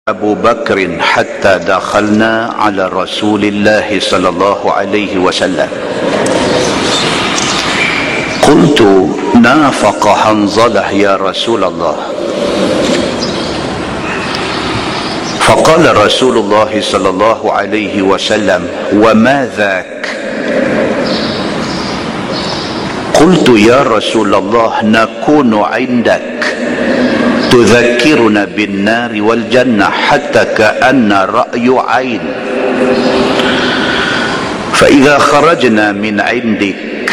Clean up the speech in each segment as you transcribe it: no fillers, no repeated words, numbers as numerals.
أبو بكر حتى دخلنا على رسول الله صلى الله عليه وسلم قلت نافق حنظلة يا رسول الله فقال رسول الله صلى الله عليه وسلم وما ذاك قلت يا رسول الله نكون عندك تذكرنا بالنار والجنة حتى كأن رأي عين فإذا خرجنا من عندك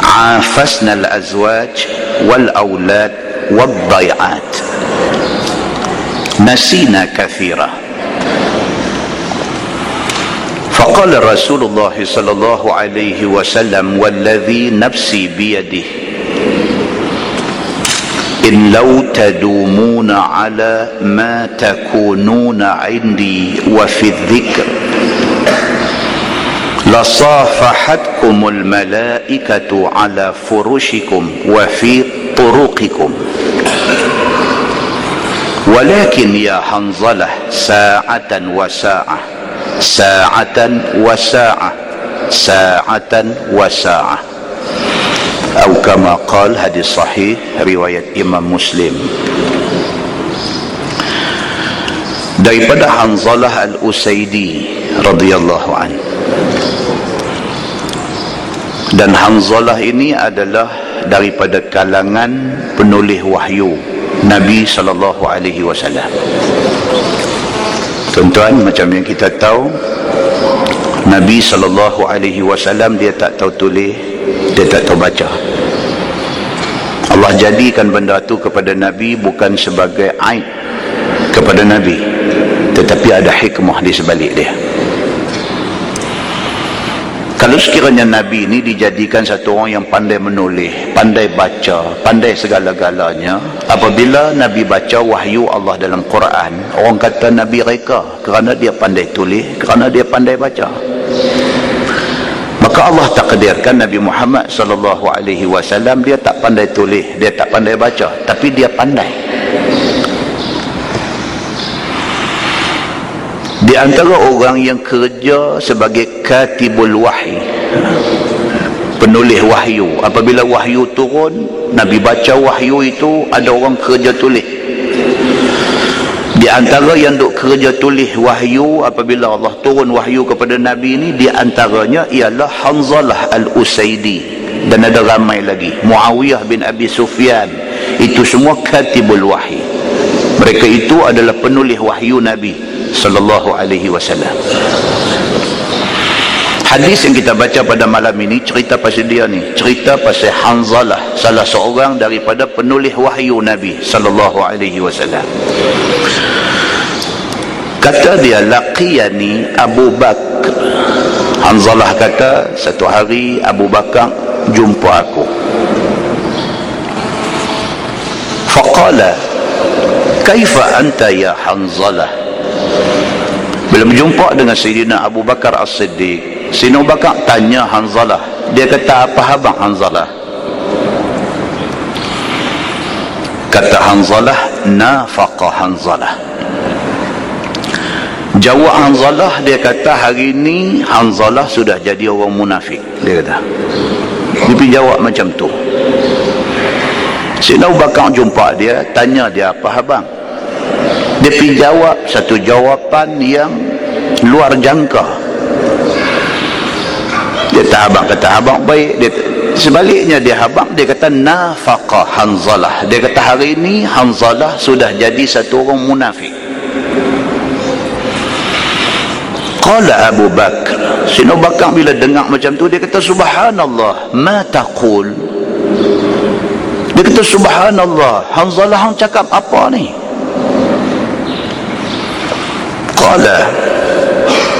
عافسنا الأزواج والأولاد والضيعات نسينا كثيرا فقال رسول الله صلى الله عليه وسلم والذي نفسي بيده إن لو تدومون على ما تكونون عندي وفي الذكر لصافحتكم الملائكة على فرشكم وفي طرقكم ولكن يا حنظلة ساعة وساعة ساعة وساعة ساعة وساعة أو كما قال hadis sahih riwayat Imam Muslim. Daripada Hanzalah al-Usaidi radhiyallahu anhu. Dan Hanzalah ini adalah daripada kalangan penulis wahyu Nabi sallallahu alaihi wasallam. Tuan-tuan, macam yang kita tahu, Nabi sallallahu alaihi wasallam dia tak tahu tulis, dia tak tahu baca. Allah jadikan benda tu kepada Nabi bukan sebagai aib kepada Nabi, tetapi ada hikmah di sebalik dia. Kalau sekiranya Nabi ini dijadikan satu orang yang pandai menulis, pandai baca, pandai segala-galanya, apabila Nabi baca wahyu Allah dalam Quran, orang kata Nabi reka kerana dia pandai tulis, kerana dia pandai baca. Maka Allah takdirkan Nabi Muhammad sallallahu alaihi wasallam dia tak pandai tulis, dia tak pandai baca, tapi dia pandai. Di antara orang yang kerja sebagai katibul wahyi, penulis wahyu, apabila wahyu turun, Nabi baca wahyu itu, ada orang kerja tulis. Di antara yang duk kerja tulis wahyu apabila Allah turun wahyu kepada Nabi ini, di antaranya ialah Hanzalah al-Usaidi, dan ada ramai lagi, Muawiyah bin Abi Sufyan. Itu semua katibul wahyi. Mereka itu adalah penulis wahyu Nabi sallallahu alaihi wasallam. Hadis yang kita baca pada malam ini cerita pasal dia ni, cerita pasal Hanzalah, salah seorang daripada penulis wahyu Nabi sallallahu alaihi wasallam. Kata dia, laqiyani Abu Bakar. Hanzalah kata, satu hari Abu Bakar jumpa aku. Faqala kaifa anta ya Hanzalah. Bila berjumpa dengan Sayyidina Abu Bakar As-Siddiq, Sayyidina Abu Bakar tanya Hanzalah, dia kata, apa khabar Hanzalah? Kata Hanzalah, nafaqa Hanzalah. Jawab Hanzalah, dia kata, hari ini Hanzalah sudah jadi orang munafik. Dia kata, dia pergi jawab macam tu. Sayyidina Abu Bakar jumpa dia, tanya dia, apa khabar? Dia pergi jawab satu jawapan yang luar jangka. Dia tak habang, kata habang baik. Dia, sebaliknya dia habang, dia kata nafaqa Hanzalah. Dia kata hari ini Hanzalah sudah jadi satu orang munafik. Qala Abu Bakar, Sayyidina Abu Bakar bila dengar macam tu, dia kata subhanallah, ma taqul. Dia kata subhanallah, Hanzalah hang cakap apa ni? Qala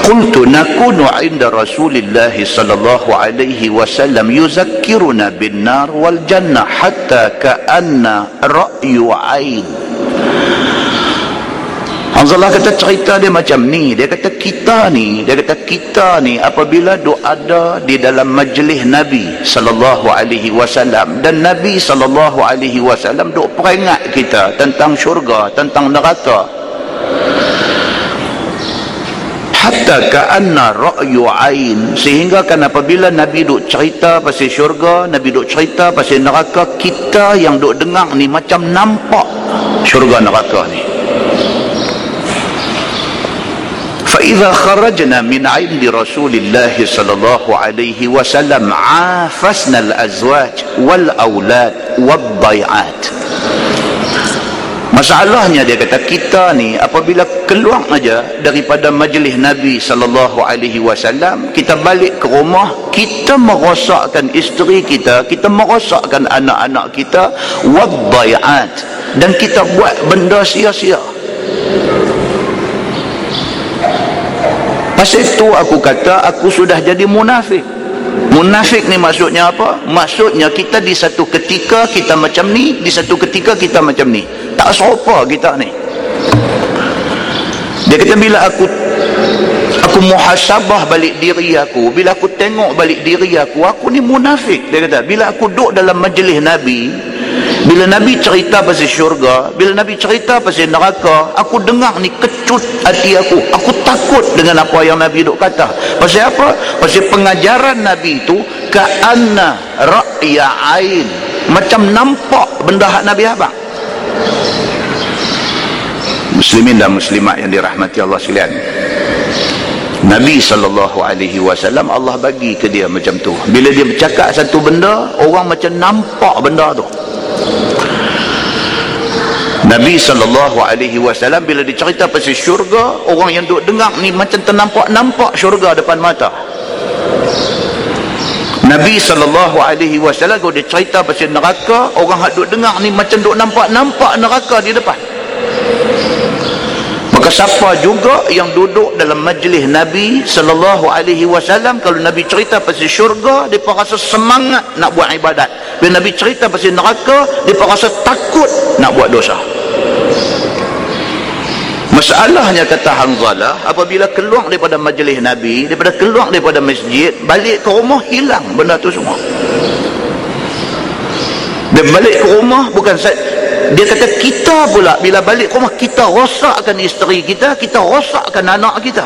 qultu nakunu 'inda Rasulillah sallallahu alaihi wasallam yuzakkiruna bin nar wal jannah hatta ka'anna ra'yu 'ain. Hanzalah kata cerita dia macam ni. Dia kata kita ni apabila duk ada di dalam majlis Nabi sallallahu alaihi wasallam, dan Nabi sallallahu alaihi wasallam duk peringat kita tentang syurga, tentang neraka, hatta ka'anna ra'yu ain, sehingga kan apabila Nabi duk cerita pasal syurga, Nabi duk cerita pasal neraka, kita yang duk dengar ni macam nampak syurga neraka ni. فإذا خرجنا من عند رسول الله صلى الله عليه وسلم عافسنا الأزواج والأولاد والضيعات. Masalahnya dia kata, kita ni apabila keluar aja daripada majlis Nabi sallallahu alaihi wasallam, kita balik ke rumah, kita merosakkan isteri kita, kita merosakkan anak-anak kita, wadhai'at, dan kita buat benda sia-sia. Pasal itu aku kata aku sudah jadi munafik. Munafik ni maksudnya apa? Maksudnya kita di satu ketika kita macam ni, di satu ketika kita macam ni. Tak serupa kita ni. Dia kata bila aku muhasabah balik diri aku, bila aku tengok balik diri aku ni munafik. Dia kata bila aku duduk dalam majlis Nabi, bila Nabi cerita pasal syurga, bila Nabi cerita pasal neraka, aku dengar ni kecut hati aku. Aku takut dengan apa yang Nabi duk kata. Pasal apa? Pasal pengajaran Nabi itu ka'anna ra'ya ain, macam nampak benda hak Nabi abang. Muslimin dan muslimat yang dirahmati Allah sekalian, Nabi SAW Allah bagi ke dia macam tu. Bila dia bercakap satu benda, orang macam nampak benda tu. Nabi SAW bila dicerita pasal syurga, orang yang duk dengar ni macam ternampak-nampak syurga depan mata. Nabi SAW kalau dia cerita pasal neraka, orang yang duk dengar ni macam duk nampak-nampak neraka di depan. Maka siapa juga yang duduk dalam majlis Nabi SAW, kalau Nabi cerita pasal syurga, dia rasa semangat nak buat ibadat. Bila Nabi cerita pasal neraka, dia rasa takut nak buat dosa. Masalahnya, kata Hanzalah, apabila keluar daripada majlis Nabi, daripada keluar daripada masjid, balik ke rumah hilang benda tu semua. Dia balik ke rumah bukan dia kata kita pula bila balik ke rumah, kita rosakkan isteri kita, kita rosakkan anak kita.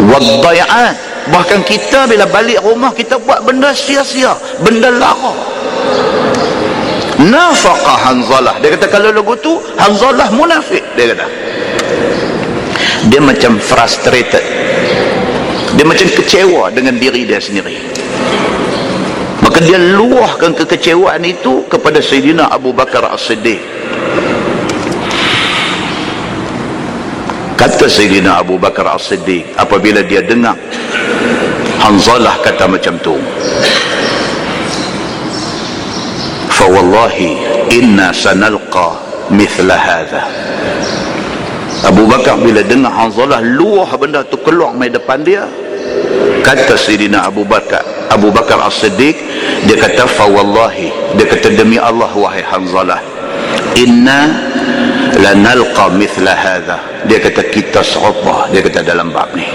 Wadhai'at, bahkan kita bila balik rumah kita buat benda sia-sia, benda lara. Nafaqah Hanzalah. Dia kata kalau lagu tu Hanzalah munafik. Dia kata dia macam frustrated, dia macam kecewa dengan diri dia sendiri. Maka dia luahkan kekecewaan itu kepada Sayyidina Abu Bakar As-Siddiq. Kata Sayyidina Abu Bakar As-Siddiq apabila dia dengar Hanzalah kata macam tu, fa wallahi inna sanalqa mithla hadha. Abu Bakar bila dengar Hanzalah luah benda tu keluar mai depan dia, kata Sayyidina Abu Bakar As-Siddiq, dia kata fa wallahi, dia kata demi Allah wahai Hanzalah, inna lanalqa mithla hadha. Dia kata kita serupa, dia kata dalam bab ni.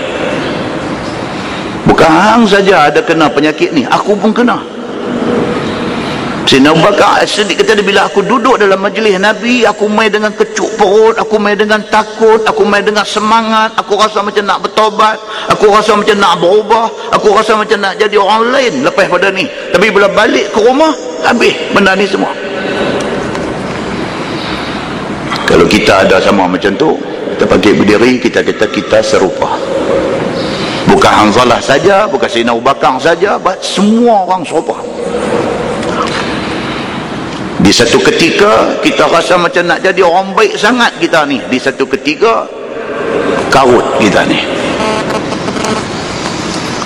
Bukan hang saja ada kena penyakit ni, aku pun kena. Sayyidina Abu Bakar As-Siddiq kata bila aku duduk dalam majlis Nabi, aku main dengan kecuk perut, aku main dengan takut, aku main dengan semangat, aku rasa macam nak bertobat, aku rasa macam nak berubah, aku rasa macam nak jadi orang lain lepas pada ni. Tapi bila balik ke rumah, habis benda ni semua. Kalau kita ada sama macam tu, kita bangkit berdiri, kita kata kita serupa. Bukan Hanzalah saja, bukan Sayyidina Abu Bakar saja, semua orang serupa. Di satu ketika kita rasa macam nak jadi orang baik sangat kita ni, di satu ketika karut kita ni.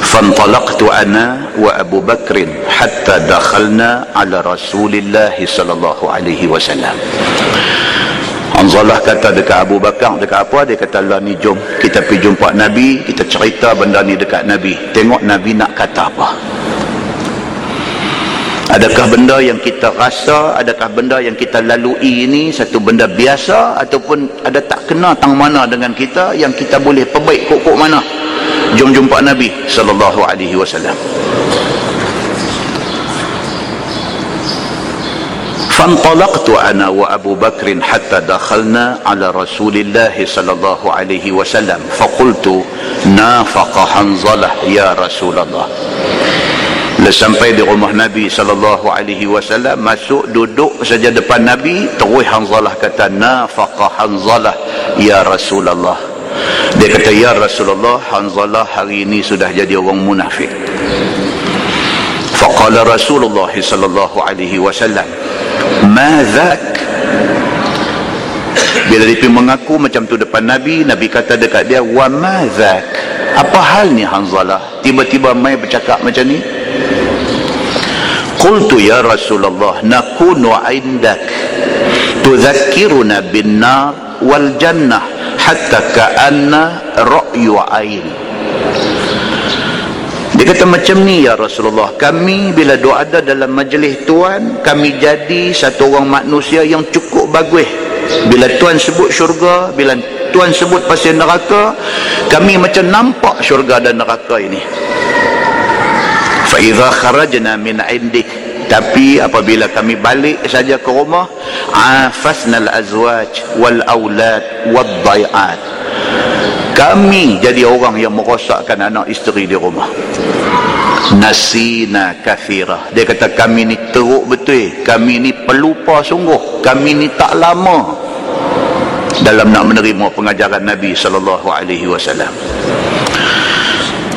Fantalaqtu ana wa Abu Bakr hatta dakhalna ala Rasulillah sallallahu alaihi wasallam. Hanzalah kata dekat Abu Bakar, dekat apa? Dia kata lah ni jom kita pergi jumpa Nabi, kita cerita benda ni dekat Nabi, tengok Nabi nak kata apa. Adakah benda yang kita rasa, adakah benda yang kita lalui ini satu benda biasa, ataupun ada tak kena tang mana dengan kita yang kita boleh perbaik kok mana? Jom jumpa Nabi sallallahu alaihi wasallam. فانطلقت أنا وأبو بكر حتى دخلنا على رسول الله صلى الله عليه وسلم فقلت نافق حنظلة يا رسول الله. Sampai di rumah Nabi sallallahu alaihi wasallam, masuk duduk saja depan Nabi, terus Hanzalah kata nafaqa Hanzalah ya Rasulullah. Dia kata ya Rasulullah, Hanzalah hari ini sudah jadi orang munafik. Faqala Rasulullah sallallahu alaihi wasallam ma dhak. Bila dia mengaku macam tu depan Nabi, Nabi kata dekat dia wa ma dhak, apa hal ni Hanzalah tiba-tiba mai bercakap macam ni? Qultu ya Rasulullah nakunu indak tudzakkiruna bin nar wal jannah hatta ka'anna ra'yu ain. Dia kata macam ni ya Rasulullah, kami bila doa ada dalam majlis Tuan, kami jadi satu orang manusia yang cukup bagus. Bila Tuan sebut syurga, bila Tuan sebut pasal neraka, kami macam nampak syurga dan neraka ini. فَإِذَا خَرَجْنَا مِنْ عِنْدِكَ, tapi apabila kami balik saja ke rumah, عَافَسْنَا الْأَزْوَاجِ وَالْأَوْلَادِ وَالضَّيْعَاتِ, kami jadi orang yang merosakkan anak isteri di rumah. Nasina kathira, dia kata kami ni teruk betul, kami ni pelupa sungguh, kami ni tak lama dalam nak menerima pengajaran Nabi sallallahu alaihi wasallam.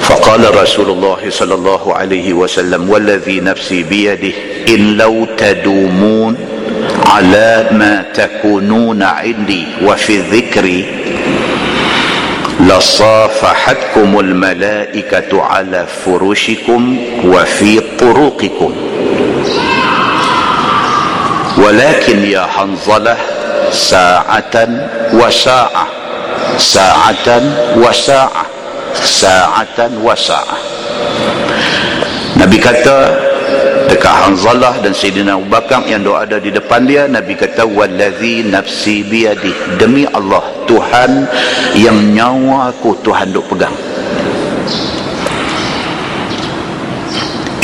فقال رسول الله صلى الله عليه وسلم والذي نفسي بيده إن لو تدومون على ما تكونون عندي وفي الذكر لصافحتكم الملائكة على فرشكم وفي طرقكم ولكن يا حنظلة ساعة وساعة ساعة وساعة sa'atan wa sa'ah. Nabi kata dekat Hanzalah dan Sayyidina Abu Bakar yang doa ada di depan dia, Nabi kata wallazi nafsi biyadih, demi Allah Tuhan yang nyawa aku Tuhan duk pegang,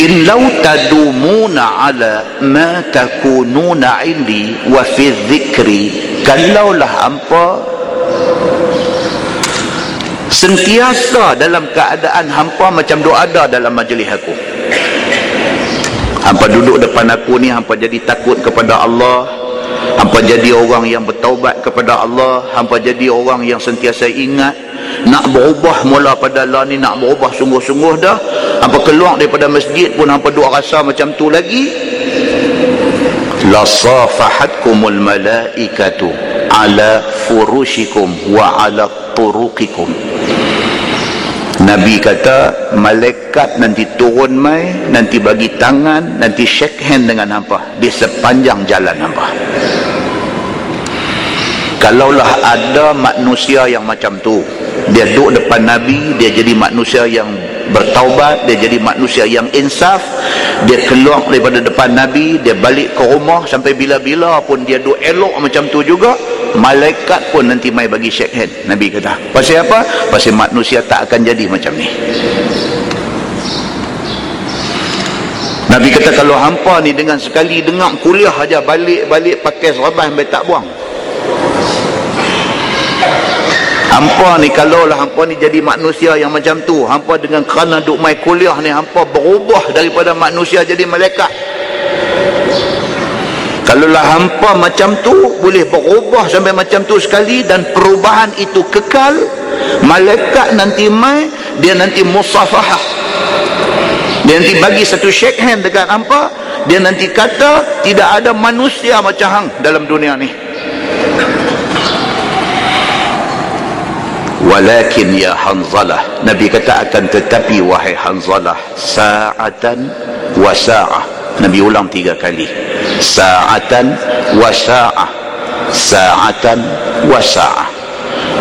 in law tadumuna ala ma takununa indi wa fi dhikri, kalaulah hampa sentiasa dalam keadaan hampa macam doa ada dalam majlis aku, hampa duduk depan aku ni, hampa jadi takut kepada Allah, hampa jadi orang yang bertaubat kepada Allah, hampa jadi orang yang sentiasa ingat nak berubah mula pada Allah ni, nak berubah sungguh-sungguh dah, hampa keluar daripada masjid pun hampa duk rasa macam tu lagi, la safahatkumul malaikatu ala furushikum wa ala turuqikum. Nabi kata malaikat nanti turun mai, nanti bagi tangan, nanti shake hand dengan hampa di sepanjang jalan hampa. Kalaulah ada manusia yang macam tu, dia duduk depan Nabi, dia jadi manusia yang bertaubat, dia jadi manusia yang insaf, dia keluar daripada depan Nabi, dia balik ke rumah, sampai bila-bila pun dia duduk elok macam tu juga, malaikat pun nanti mai bagi shake hand. Nabi kata pasal apa? Pasal manusia tak akan jadi macam ni. Nabi kata kalau hampa ni dengan sekali dengar kuliah aja, balik-balik pakai serabah sampai tak buang. Hampa ni kalaulah hampa ni jadi manusia yang macam tu, hampa dengan kerana duk mai kuliah ni hampa berubah daripada manusia jadi malaikat. Kalaulah hampa macam tu boleh berubah sampai macam tu sekali dan perubahan itu kekal, malaikat nanti mai, dia nanti musafahah, dia nanti bagi satu shake hand dekat hampa, dia nanti kata tidak ada manusia macam hang dalam dunia ni. Walakin ya Hanzalah, Nabi kata akan tetapi wahai Hanzalah, sa'atan wa sa'ah. Nabi ulang 3 kali, sa'atan wa sa'ah, sa'atan wa sa'ah.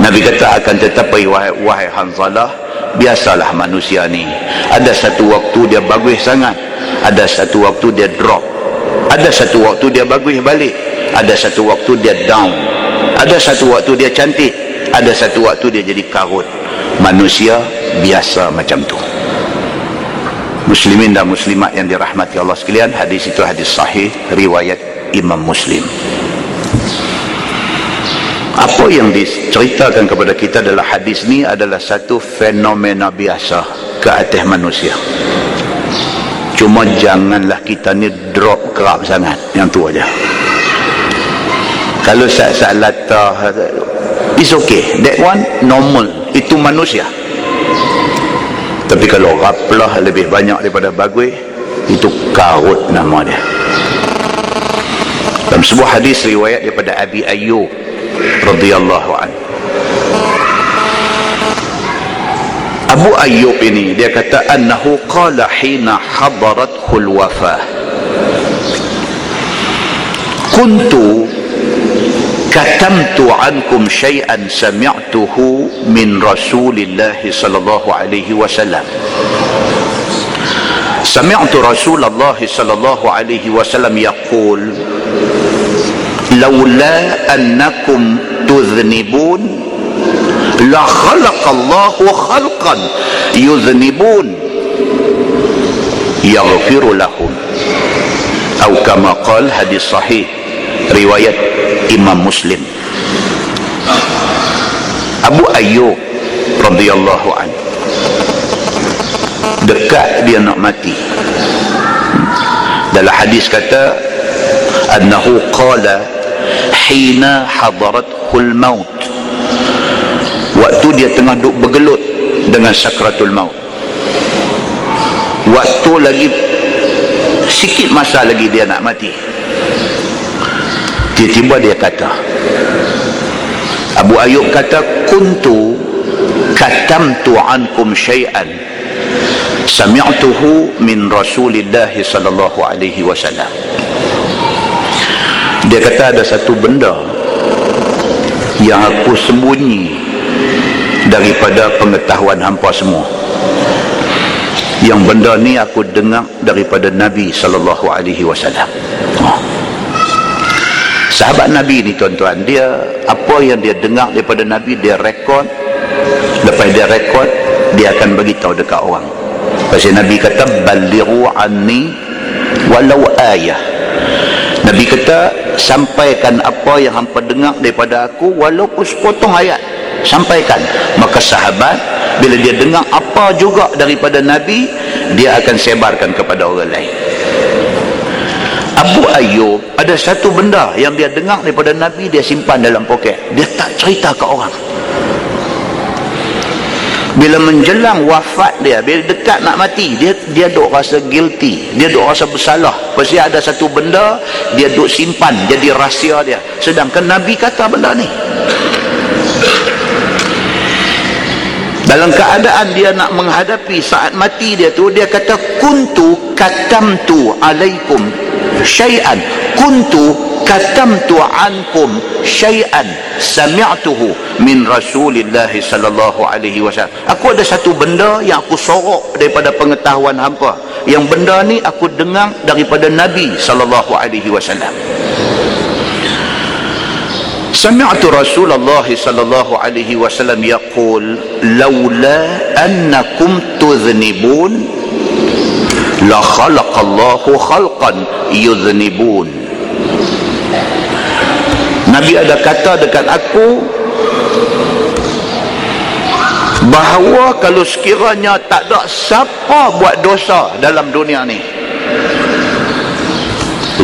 Nabi kata akan tetapi wahai Hanzalah, biasalah manusia ni, ada satu waktu dia bagus sangat, ada satu waktu dia drop, ada satu waktu dia bagus balik, ada satu waktu dia down, ada satu waktu dia cantik, ada satu waktu dia jadi karut. Manusia biasa macam tu. Muslimin dan muslimat yang dirahmati Allah sekalian, hadis itu hadis sahih riwayat Imam Muslim. Apa yang diceritakan kepada kita dalam hadis ni adalah satu fenomena biasa ke atas manusia. Cuma janganlah kita ni drop kerap sangat. Yang tu aja. Kalau saat-saat latah, it's okay. That one normal. Itu manusia. Tapi kalau raplah lebih banyak daripada bagui, itu karut nama dia. Dalam sebuah hadis riwayat daripada Abi Ayyub radhiyallahu anhu, Abu Ayyub ini dia kata annahu qala hina hadarathul wafah, kuntu katamtu ankum syai'an sami'tuhu min Rasulillah sallallahu alaihi wasallam. Sami'tu Rasulullah sallallahu alaihi wasallam yaqul laula annakum tudhnibun la khalaqallahu khalqan yudhnibun yaghfiru lahum, atau kama qala, hadis sahih riwayat Imam Muslim. Abu Ayyub radhiyallahu anhu dekat dia nak mati. Dalam hadis kata annahu qala hina hadarathul maut, waktu dia tengah duk bergelut dengan sakratul maut, waktu lagi sikit masa lagi dia nak mati, tiba-tiba dia kata, Abu Ayyub kata, kuntu katamtu ankum syai'an sami'tuhu min Rasulillah sallallahu alaihi wasallam. Dia kata ada satu benda yang aku sembunyi daripada pengetahuan hampa semua. Yang benda ni aku dengar daripada Nabi sallallahu alaihi wasallam. Sahabat Nabi ni tuan-tuan, dia apa yang dia dengar daripada Nabi dia rekod. Lepas dia rekod, dia akan beritahu dekat orang. Pasal Nabi kata balighu anni walau ayah. Nabi kata sampaikan apa yang hampa dengar daripada aku walaupun sepotong ayat, sampaikan. Maka sahabat bila dia dengar apa juga daripada Nabi, dia akan sebarkan kepada orang lain. Abu Ayyub ada satu benda yang dia dengar daripada Nabi, dia simpan dalam poket, dia tak cerita ke orang. Bila menjelang wafat dia, bila dekat nak mati, dia duk rasa guilty, dia duk rasa bersalah. Pasti ada satu benda dia duk simpan jadi rahsia dia, sedangkan Nabi kata benda ni. Dalam keadaan dia nak menghadapi saat mati dia tu, dia kata kuntu katamtu alaikum syai'an, kuntu katamtu ankum syai'an sami'tuhu min Rasulillah sallallahu alaihi wasallam. Aku ada satu benda yang aku sorok daripada pengetahuan hampa. Yang benda ni aku dengar daripada Nabi sallallahu alaihi wasallam. Sami'tu Rasulullah sallallahu alaihi wasallam yaqul laula annakum tudhnibun la khalaqallahu khalqan yudhnibun. Nabi ada kata dekat aku bahawa kalau sekiranya tak ada siapa buat dosa dalam dunia ni,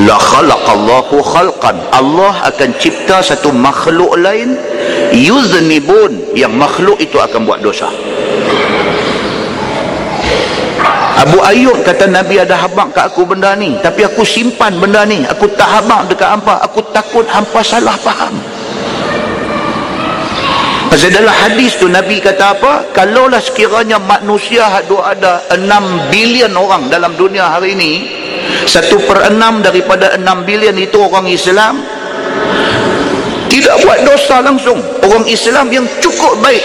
la khalaqallahu khalqan, Allah akan cipta satu makhluk lain yuznibun, yang makhluk itu akan buat dosa. Abu Ayyub kata Nabi ada habaq kat aku benda ni, tapi aku simpan benda ni, aku tak habaq dekat hampa, aku takut hampa salah faham. Pasal dalam hadis tu Nabi kata apa? Kalaulah sekiranya manusia ada 6 bilion orang dalam dunia hari ini, 1/6 daripada 6 bilion itu orang Islam, tidak buat dosa langsung. Orang Islam yang cukup baik,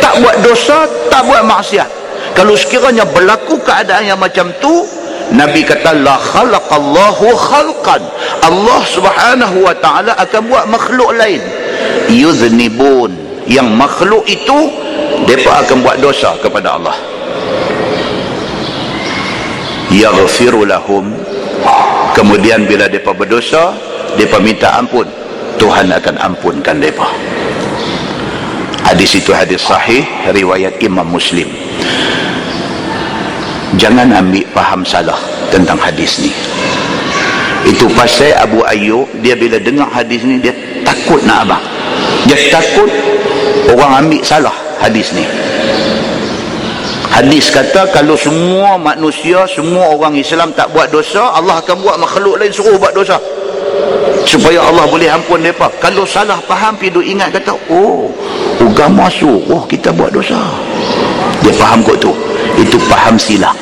tak buat dosa, tak buat maksiat. Kalau sekiranya berlaku keadaan yang macam tu, Nabi kata la khalaqallahu khalqan, Allah subhanahu wa ta'ala akan buat makhluk lain yuznibun, yang makhluk itu mereka akan buat dosa kepada Allah. Yaghfiru lahum, Kemudian bila mereka berdosa, mereka minta ampun, Tuhan akan ampunkan mereka. Hadis itu hadis sahih riwayat Imam Muslim. Jangan ambil faham salah tentang hadis ni. Itu pasal Abu Ayyub, dia bila dengar hadis ni, dia takut nak abang. Dia takut orang ambil salah hadis ni. Hadis kata kalau semua manusia, semua orang Islam tak buat dosa, Allah akan buat makhluk lain suruh buat dosa supaya Allah boleh ampun mereka. Kalau salah faham, pergi ingat kata, oh, agama suruh kita buat dosa. Dia faham kot tu. Itu faham silap.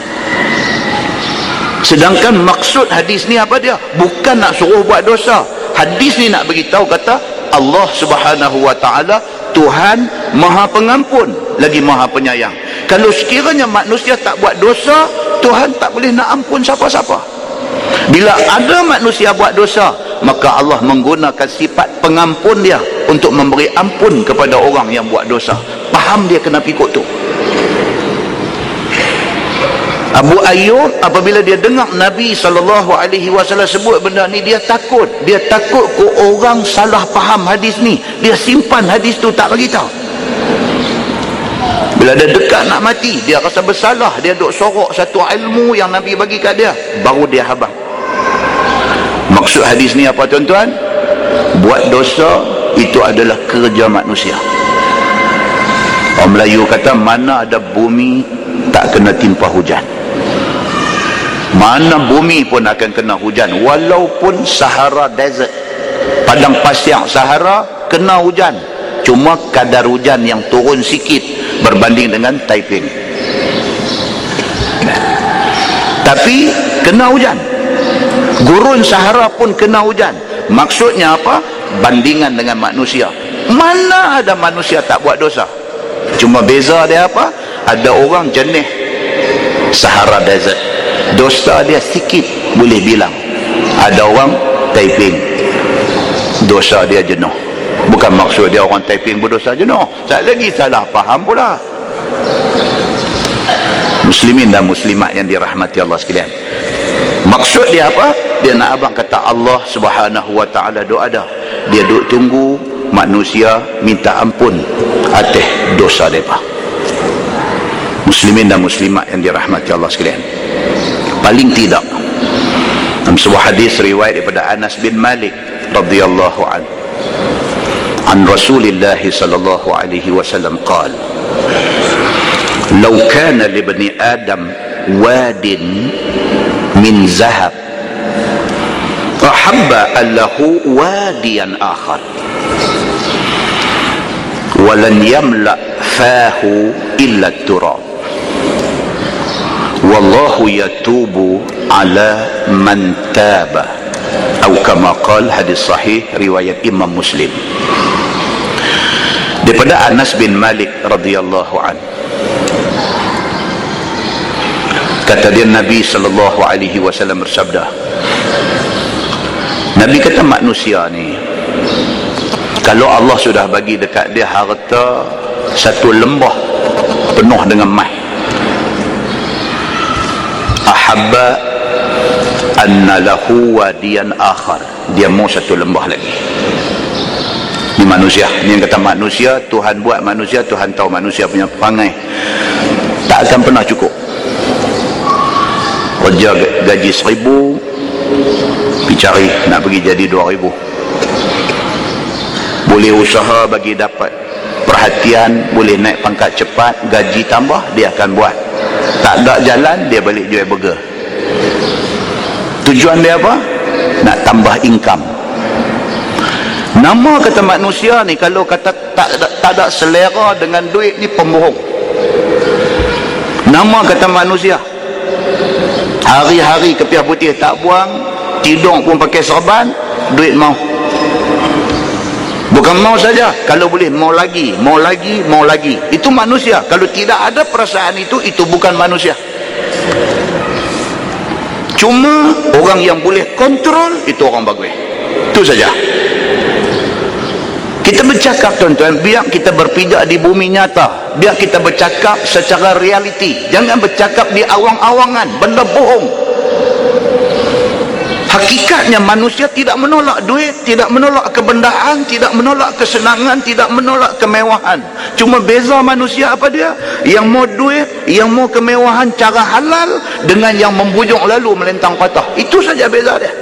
Sedangkan maksud hadis ni apa dia? Bukan nak suruh buat dosa. Hadis ni nak beritahu kata Allah Subhanahu wa ta'ala Tuhan Maha Pengampun lagi Maha Penyayang. Kalau sekiranya manusia tak buat dosa, Tuhan tak boleh nak ampun siapa-siapa. Bila ada manusia buat dosa, maka Allah menggunakan sifat pengampun dia untuk memberi ampun kepada orang yang buat dosa. Faham dia kena pikut tu. Abu Ayyub apabila dia dengar Nabi SAW sebut benda ni, dia takut. Dia takut ke orang salah faham hadis ni. Dia simpan hadis tu, tak bagi tahu. Bila dia dekat nak mati, dia rasa bersalah, dia duk sorok satu ilmu yang Nabi bagi kat dia, baru dia habang. Maksud hadis ni apa tuan-tuan? Buat dosa itu adalah kerja manusia. Orang Melayu kata, mana ada bumi tak kena timpa hujan. Mana bumi pun akan kena hujan, walaupun Sahara Desert, padang pasir Sahara kena hujan, cuma kadar hujan yang turun sikit berbanding dengan Taiping. Tapi kena hujan. Gurun Sahara pun kena hujan. Maksudnya apa? Bandingan dengan manusia. Mana ada manusia tak buat dosa? Cuma beza dia apa? Ada orang jenis Sahara Desert, dosa dia sikit boleh bilang. Ada orang Taiping, dosa dia jenuh. Bukan maksud dia orang Taiping berdosa jenuh. Tak lagi salah faham pula. Muslimin dan muslimat yang dirahmati Allah sekalian, maksud dia apa? Dia nak abang kata Allah Subhanahu wa ta'ala doa dah. Dia duk tunggu manusia minta ampun atas dosa mereka. Muslimin dan muslimat yang dirahmati Allah sekalian, paling tidak dalam sebuah hadis riwayat daripada Anas bin Malik radhiyallahu anhu, an Rasulillah sallallahu alaihi wasallam qala, law kana li bani adam wadin min zahab ahabba allahu wadiyan akhar walan yamla fahu illa turab wallahu yatubu ala man taba, atau kama qala, hadis sahih riwayat Imam Muslim. Daripada Anas bin Malik radhiyallahu an, kata dia Nabi sallallahu alaihi wasallam bersabda, Nabi kata manusia ni, kalau Allah sudah bagi dekat dia harta satu lembah penuh dengan emas, ahabba anna lahu wadiyan akhar, dia mau satu lembah lagi. Ni manusia ni yang kata manusia, Tuhan buat manusia, Tuhan tahu manusia punya perangai tak akan pernah cukup. Kerja gaji 1,000, pergi cari nak pergi jadi 2,000. Boleh usaha bagi dapat perhatian, boleh naik pangkat cepat, gaji tambah, dia akan buat. Tak ada jalan, dia balik jual burger. Tujuan dia apa? Nak tambah income. Nama kata manusia ni, kalau kata tak ada selera dengan duit ni, pembohong. Nama kata manusia, hari-hari kepiah putih tak buang, tidur pun pakai serban, duit mau. Bukan mau saja, kalau boleh mau lagi, mau lagi, mau lagi. Itu manusia. Kalau tidak ada perasaan itu bukan manusia. Cuma orang yang boleh kontrol itu orang bagus. Itu saja. Kita bercakap tuan-tuan, biar kita berpijak di bumi nyata, biar kita bercakap secara realiti. Jangan bercakap di awang-awangan, benda bohong. Hakikatnya manusia tidak menolak duit, tidak menolak kebendaan, tidak menolak kesenangan, tidak menolak kemewahan. Cuma beza manusia apa dia? Yang mau duit, yang mau kemewahan cara halal, dengan yang membujuk lalu melintang patah. Itu saja beza dia.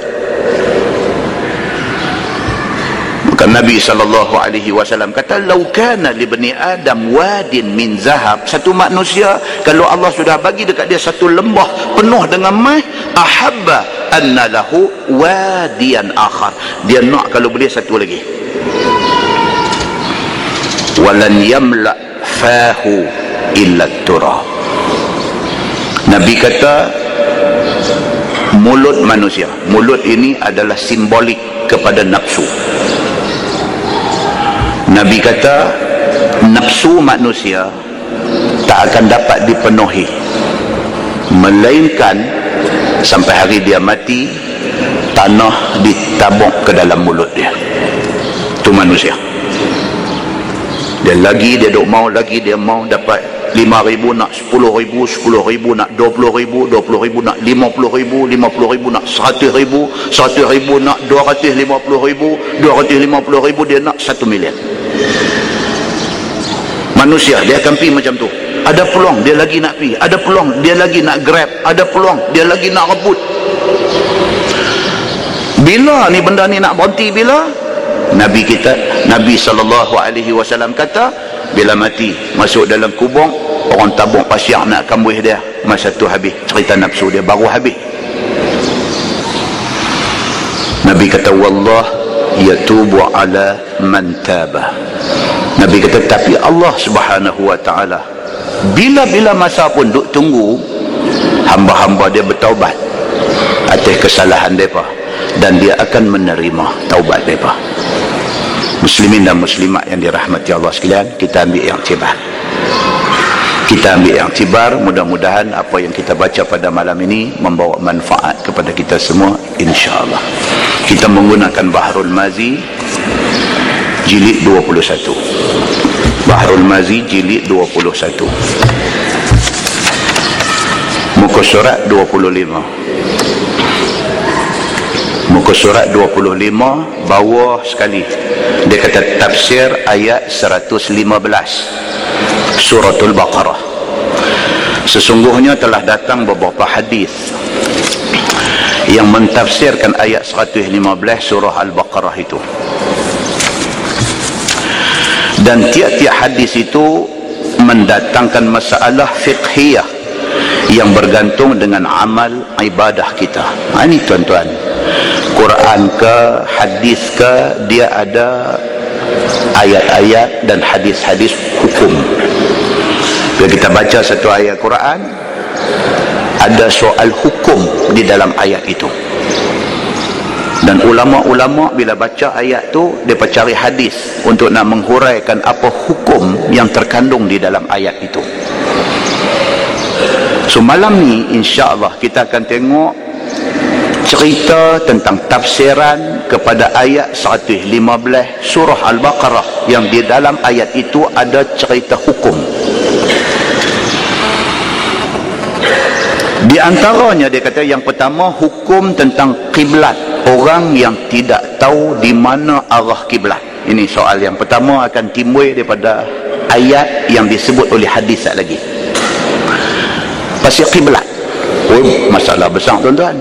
Maka Nabi SAW kata, "Lau kana li bani Adam wadin min zahab." Satu manusia, kalau Allah sudah bagi dekat dia satu lembah penuh dengan emas, ahabba anna lahu wadiyan akhar. Dia nak kalau boleh satu lagi. Walan yamla fahu illa turab. Nabi kata, mulut manusia, mulut ini adalah simbolik kepada nafsu. Nabi kata nafsu manusia tak akan dapat dipenuhi melainkan sampai hari dia mati tanah ditabuk ke dalam mulut dia. Itu manusia. Dia duk mau lagi, dia mau dapat 5,000 nak 10,000, 10,000 nak 20,000, 20,000 nak 50,000, 50,000 nak 100,000, 100,000 nak 250,000, 250,000 dia nak 1 milion. Manusia dia akan pergi macam tu. Ada peluang dia lagi nak pergi, ada peluang dia lagi nak grab, ada peluang dia lagi nak rebut. Bila ni benda ni nak berhenti? Bila Nabi SAW kata, bila mati masuk dalam kubur, orang tabung pasir nak kambuh dia, masa tu habis cerita nafsu dia, baru habis. Nabi kata, wallah yatubu ala man taba. Nabi kata, tapi Allah Subhanahu wa ta'ala bila-bila masa pun duk tunggu hamba-hamba dia bertaubat atas kesalahan mereka, dan dia akan menerima taubat mereka. Muslimin dan muslimat yang dirahmati Allah sekalian, kita ambil iktibar. Kita ambil iktibar, mudah-mudahan apa yang kita baca pada malam ini membawa manfaat kepada kita semua, insya-Allah. Kita menggunakan Bahrul Mazi jilid 21. Bahrul Mazi jilid 21. Muka surat 25. Muka surat 25 bawah sekali dia kata tafsir ayat 115 suratul Baqarah. Sesungguhnya telah datang beberapa hadis yang mentafsirkan ayat 115 surah Al-Baqarah itu, dan tiap-tiap hadis itu mendatangkan masalah fiqhiyah yang bergantung dengan amal ibadah kita. Ini tuan-tuan, Quran ke hadis ke, dia ada ayat-ayat dan hadis-hadis hukum. Bila kita baca satu ayat Quran, ada soal hukum di dalam ayat itu, dan ulama-ulama bila baca ayat tu, mereka cari hadis untuk nak menghuraikan apa hukum yang terkandung di dalam ayat itu. So malam ni insya-Allah kita akan tengok cerita tentang tafsiran kepada ayat 115 surah Al-Baqarah, yang di dalam ayat itu ada cerita hukum. Di antaranya dia kata, yang pertama hukum tentang kiblat, orang yang tidak tahu di mana arah kiblat. Ini soal yang pertama akan timbul daripada ayat yang disebut oleh hadis lagi. Pasal kiblat, masalah besar tuan-tuan.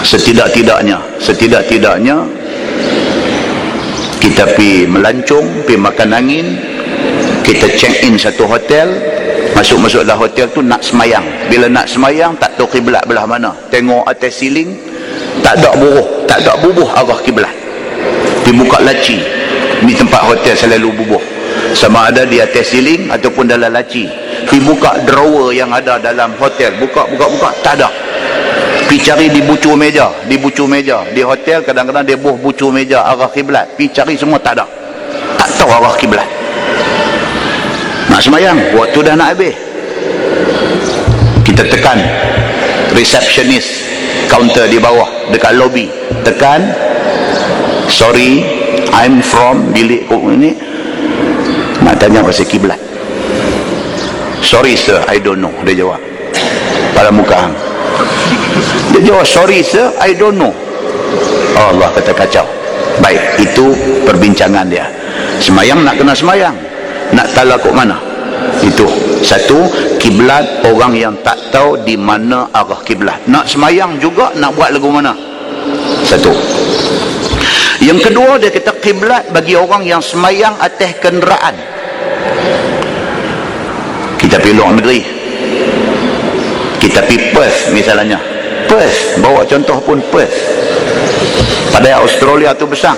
Setidak-tidaknya kita pergi melancong, pergi makan angin, kita check in satu hotel, masuk-masuk dalam hotel tu nak semayang. Bila nak semayang tak tahu kiblat belah mana, tengok atas siling tak ada bubuh arah kiblat. Pergi buka laci, ni tempat hotel selalu bubuh, sama ada di atas siling ataupun dalam laci. Pergi buka drawer yang ada dalam hotel, buka tak ada. Pergi cari di bucu meja di hotel, kadang-kadang dia bucu meja arah kiblat, pergi cari semua tak ada, tak tahu arah kiblat. Nak semayang, waktu dah nak habis, kita tekan receptionist kaunter di bawah dekat lobby, tekan, sorry I'm from bilik ini, nak tanya pasal kiblat. Sorry sir, I don't know, dia jawab pada muka hang. Dia jawab, sorry sir, I don't know. Allah kata kacau. Baik, itu perbincangan dia. Semayang nak kena semayang, nak talakuk mana? Itu satu, kiblat orang yang tak tahu di mana arah kiblat. Nak semayang juga nak buat lagu mana? Satu. Yang kedua, dia kata kiblat bagi orang yang semayang atas kenderaan. Kita pergi luar negeri, kita pergi Perth misalnya, Perth, bawa contoh pun Perth. Padahal Australia tu besar,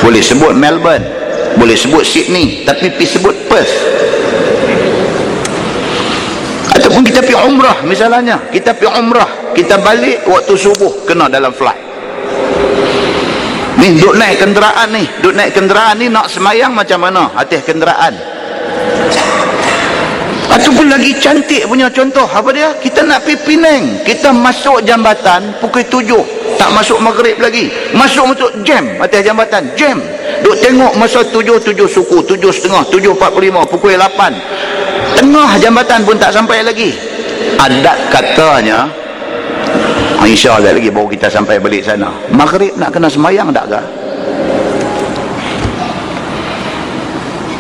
boleh sebut Melbourne, boleh sebut Sydney, tapi pergi sebut Perth. Ataupun kita pergi umrah misalnya, kita pergi umrah, kita balik waktu subuh, kena dalam flight ni, duk naik kenderaan ni, duk naik kenderaan ni, nak semayang macam mana atas kenderaan? Ataupun lagi cantik punya contoh, apa dia? Kita nak pergi Penang, kita masuk jambatan pukul 7, tak masuk maghrib lagi, masuk jam atas jambatan, jam. Duk tengok masa 7 suku, 7.30, 7.45, pukul 8, tengah jambatan pun tak sampai lagi. Adat katanya, InsyaAllah lagi baru kita sampai balik sana. Maghrib nak kena semayang tak ke?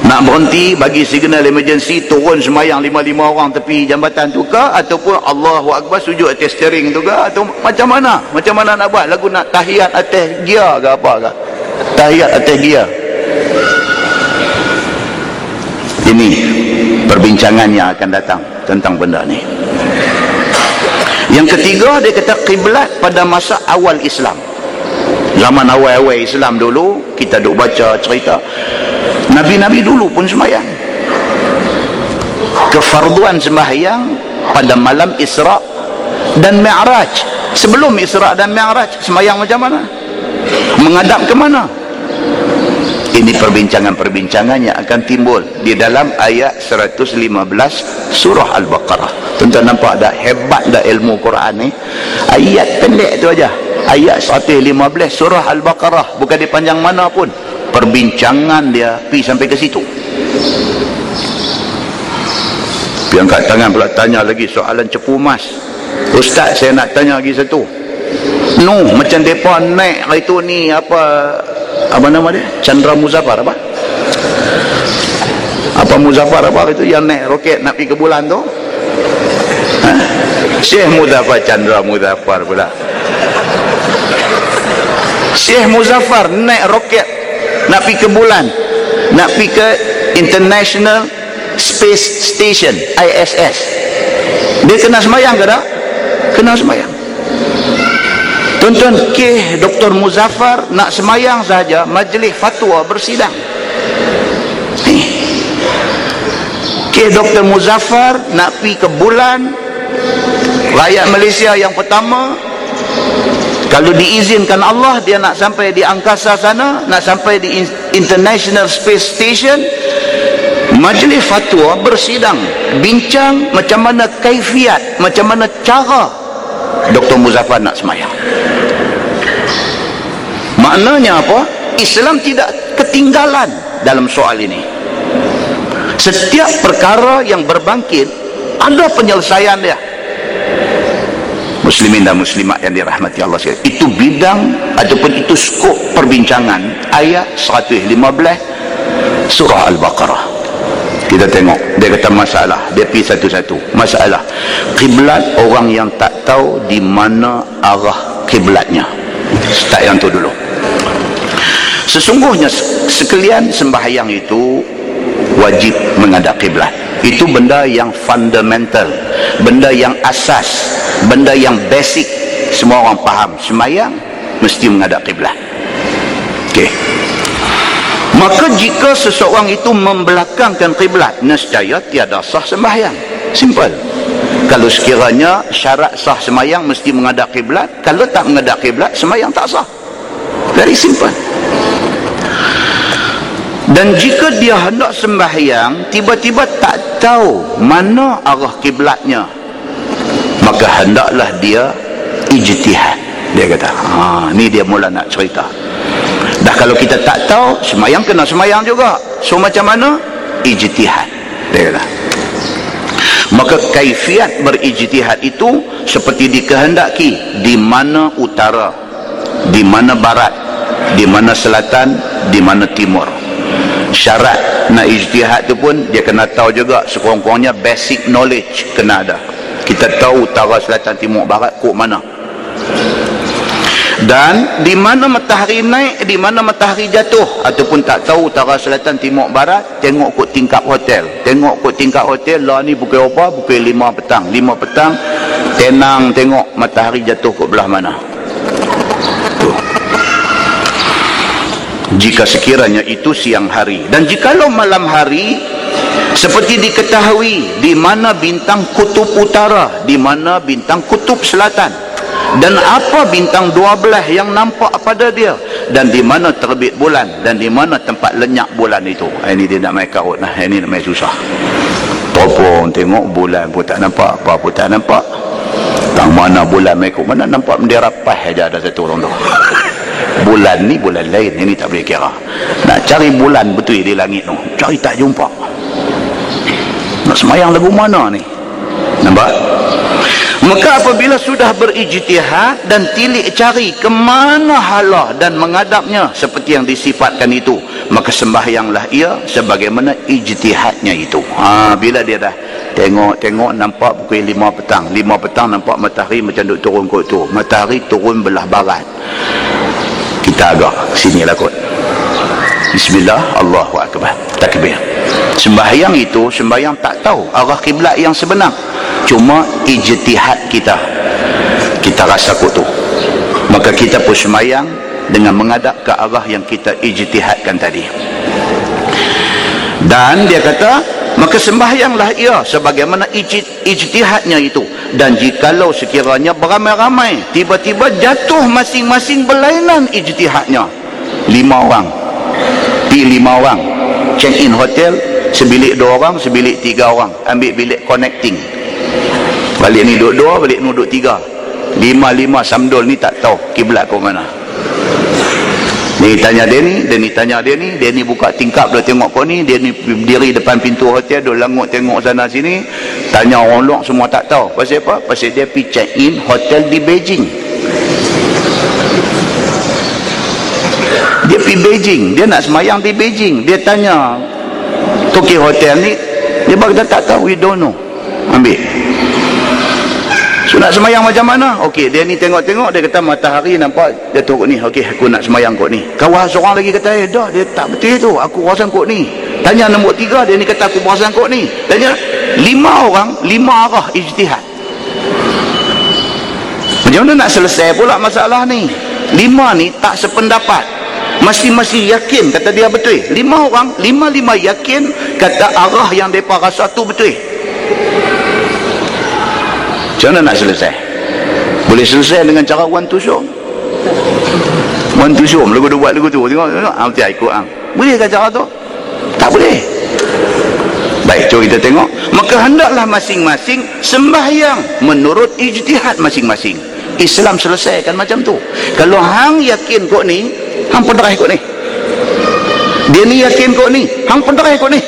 Nak berhenti bagi signal emergency, turun semayang 5 orang tepi jambatan tu ke? Ataupun Allahu Akbar sujud atas steering tu ke? Atau macam mana? Macam mana nak buat? Lagu nak tahiyat atas gear ke apa ke? Tahiyat atas gear. Ini perbincangan yang akan datang tentang benda ni. Yang ketiga, dia kata kiblat pada masa awal Islam. Zaman awal-awal Islam dulu, kita duk baca cerita Nabi-Nabi dulu pun sembahyang. Kefarduan sembahyang pada malam Isra dan Mi'raj. Sebelum Isra dan Mi'raj, sembahyang macam mana? Menghadap ke mana? Ini perbincangan-perbincangan yang akan timbul di dalam ayat 115 surah Al-Baqarah. Tuan-tuan nampak dah hebat dah ilmu Quran ni? Ayat pendek tu aja. Ayat 115 surah Al-Baqarah, bukan di panjang mana pun. Perbincangan dia pergi sampai ke situ. Yang kat tangan pula tanya lagi soalan cepu mas. Ustaz, saya nak tanya lagi satu. Macam mereka naik hari tu ni apa nama dia? Chandra Muzaffar apa? Apa Muzaffar apa itu yang naik roket nak pergi ke bulan tu? Syekh Muzaffar, Chandra Muzaffar pula. Syekh Muzaffar naik roket nak pergi ke bulan, nak pergi ke International Space Station, ISS. Dia kena semayang ke tak? Kena semayang. Tuan-tuan, kes Dr. Muzaffar nak semayang saja, majlis fatwa bersidang. Kes Dr. Muzaffar nak pergi ke bulan, rakyat Malaysia yang pertama, kalau diizinkan Allah, dia nak sampai di angkasa sana, nak sampai di International Space Station, majlis fatwa bersidang, bincang macam mana kaifiat, macam mana cara Dr. Muzaffar nak semayang. Maknanya apa? Islam tidak ketinggalan dalam soal ini. Setiap perkara yang berbangkit ada penyelesaian dia. Muslimin dan muslimat yang dirahmati Allah sekalian, itu bidang ataupun itu skop perbincangan ayat 115 surah Al-Baqarah. Kita tengok, dia kata masalah, dia pergi satu-satu. Masalah kiblat orang yang tak tahu di mana arah kiblatnya. Start yang tu dulu. Sesungguhnya sekalian sembahyang itu wajib menghadap kiblat. Itu benda yang fundamental, benda yang asas, benda yang basic. Semua orang faham, sembahyang mesti menghadap kiblat. Okey. Maka jika seseorang itu membelakangkan kiblat, nescaya tiada sah sembahyang. Simple. Kalau sekiranya syarat sah sembahyang mesti menghadap kiblat, kalau tak menghadap kiblat, sembahyang tak sah. Very simple. Dan jika dia hendak sembahyang, tiba-tiba tak tahu mana arah kiblatnya, maka hendaklah dia ijtihad. Dia kata, ni dia mula nak cerita. Dah kalau kita tak tahu, semayang kena semayang juga. So macam mana? Ijtihad. Dia kata. Maka kaifiat berijtihad itu seperti dikehendaki, di mana utara, di mana barat, di mana selatan, di mana timur. Syarat nak ijtihad tu pun dia kena tahu juga, sekurang-kurangnya basic knowledge kena ada. Kita tahu utara, selatan, timur, barat kok mana. Dan di mana matahari naik, di mana matahari jatuh, ataupun tak tahu utara, selatan, timur, barat, tengok kot tingkap hotel. Tengok kot tingkap hotel, lah ni pukul apa? Pukul 5 petang. 5 petang, tenang tengok matahari jatuh kot belah mana. Tuh. Jika sekiranya itu siang hari. Dan jikalau malam hari, seperti diketahui di mana bintang kutub utara, di mana bintang kutub selatan, dan apa bintang 12 yang nampak pada dia, dan di mana terbit bulan, dan di mana tempat lenyap bulan itu. Ini dia nak main karut lah, ini nak main susah. Teropong tengok bulan pun tak nampak, apa pun tak nampak. Tang mana bulan main kot mana, nampak bendera PAS aja ada satu orang tu. Bulan ni bulan lain, ini tak boleh kira. Nak cari bulan betul di langit tu, cari tak jumpa. Nak semayang lagu mana ni? Nampak? Maka apabila sudah berijtihad dan tilik cari ke mana halah dan menghadapnya seperti yang disifatkan itu, maka sembahyanglah ia sebagaimana ijtihadnya itu. Bila dia dah tengok nampak pukul 5 petang. 5 petang nampak matahari macam duk turun kot tu. Matahari turun belah barat. Kita agak sinilah kot. Bismillah, Allahu Akbar, takbir. Sembahyang itu, sembahyang tak tahu arah kiblat yang sebenar, cuma ijtihad kita rasa kot tu, maka kita pun sembahyang dengan menghadap ke arah yang kita ijtihadkan tadi. Dan dia kata, maka sembahyanglah ia sebagaimana ijtihadnya itu. Dan jikalau sekiranya beramai-ramai tiba-tiba jatuh masing-masing berlainan ijtihadnya, 5 orang pi 5 orang check in hotel, sebilik 2 orang, sebilik 3 orang, ambil bilik connecting, balik ni duduk 2, balik ni duduk 3, 5 samdol ni tak tahu kiblat ke mana. Ni tanya dia ni tanya dia ni buka tingkap dia tengok kau ni, dia ni berdiri depan pintu hotel, dia langut tengok sana sini, tanya orang luar semua tak tahu. Pasal apa? Pasal dia pergi check in hotel di Beijing. Dia pergi Beijing, dia nak semayang di Beijing. Dia tanya toki hotel ni, dia berkata tak tahu, we don't know. Ambil. So nak semayang macam mana? Okey, dia ni tengok-tengok, dia kata matahari nampak jatuh kot ni. Okey, aku nak semayang kot ni. Kawan seorang lagi kata, dah, dia tak betul tu, aku perasan kot ni. Tanya nombor 3, dia ni kata aku perasan kot ni. Tanya 5 orang, 5 arah ijtihad. Macam mana nak selesai pula masalah ni? 5 ni tak sependapat, masing-masing yakin kata dia betul. 5 orang, 5 yakin kata arah yang mereka rasa tu betul. Macam mana nak selesai? Boleh selesai dengan cara one to show. One to show, lagu dia buat lagu tu, tengok nanti ikut boleh ke cara tu? Tak boleh. Baik, cuba kita tengok. Maka hendaklah masing-masing sembahyang menurut ijtihad masing-masing. Islam selesaikan macam tu. Kalau hang yakin kok ni, hang penderai kok ni. Dia ni yakin kok ni, hang penderai kok ni.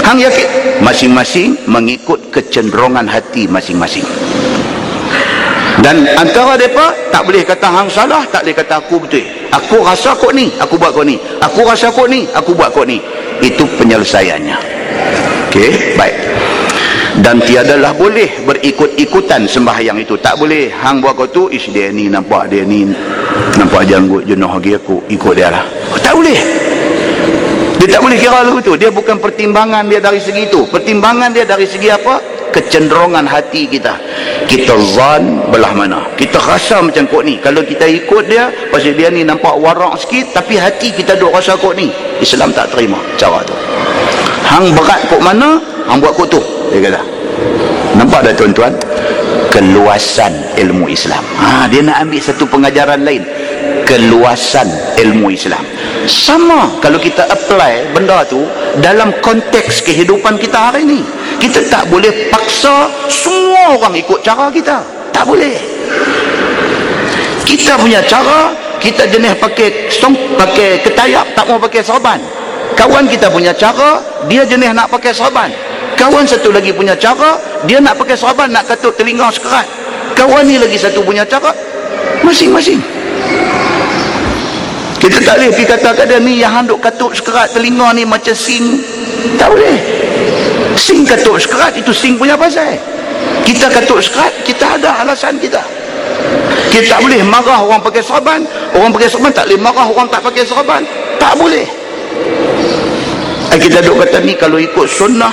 Hang yakin. Masing-masing mengikut kecenderungan hati masing-masing. Dan antara mereka tak boleh kata hang salah, tak boleh kata aku betul. Aku rasa kok ni, aku buat kok ni. Aku rasa kok ni, aku buat kok ni. Itu penyelesaiannya. Okey, baik. Dan tiadalah boleh berikut-ikutan sembahyang itu. Tak boleh hang buat kau tu, dia ni nampak janggut jenuh lagi, aku ikut dia lah. Tak boleh. Dia tak boleh kira lagu tu. Dia bukan pertimbangan dia dari segi itu. Pertimbangan dia dari segi apa? Kecenderungan hati kita. Kita zan belah mana. Kita rasa macam kau ni. Kalau kita ikut dia, pasal dia ni nampak warak sikit, tapi hati kita duk rasa kau ni. Islam tak terima cara tu. Hang berat kok mana, hang buat kok tu. Dia kata. Nampak dah tuan-tuan? Keluasan ilmu Islam. Dia nak ambil satu pengajaran lain. Keluasan ilmu Islam. Sama kalau kita apply benda tu dalam konteks kehidupan kita hari ni. Kita tak boleh paksa semua orang ikut cara kita. Tak boleh. Kita punya cara, kita jenis pakai ketayap, tak mau pakai sorban. Kawan kita punya cara, dia jenis nak pakai sorban. Kawan satu lagi punya cara, dia nak pakai sorban, nak katuk telinga sekerat. Kawan ni lagi satu punya cara masing-masing. Kita tak boleh pergi kata kat dia, ni yang handuk katuk sekerat telinga ni macam sing. Tak boleh. Sing katuk sekerat itu sing punya pasal. Kita katuk sekerat, kita ada alasan kita. Kita tak boleh marah orang pakai serban, orang pakai serban tak boleh marah orang tak pakai serban. Tak boleh. Kita duk kata ni kalau ikut sunnah,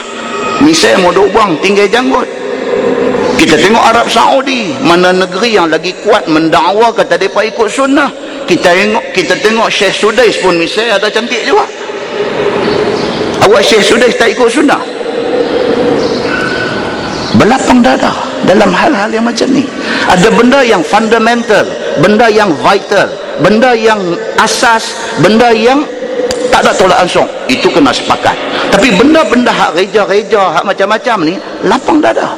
misal mau duk buang tinggal janggut. Kita tengok Arab Saudi, mana negeri yang lagi kuat mendakwa kata mereka ikut sunnah. Kita tengok Syekh Sudais pun misal ada cantik juga. Awak Syekh Sudais tak ikut sunnah? Berlapang dada dalam hal-hal yang macam ni. Ada benda yang fundamental, benda yang vital, benda yang asas, benda yang tak ada tolak ansur, itu kena sepakat. Tapi benda-benda hak reja-reja, hak macam-macam ni, lapang dada.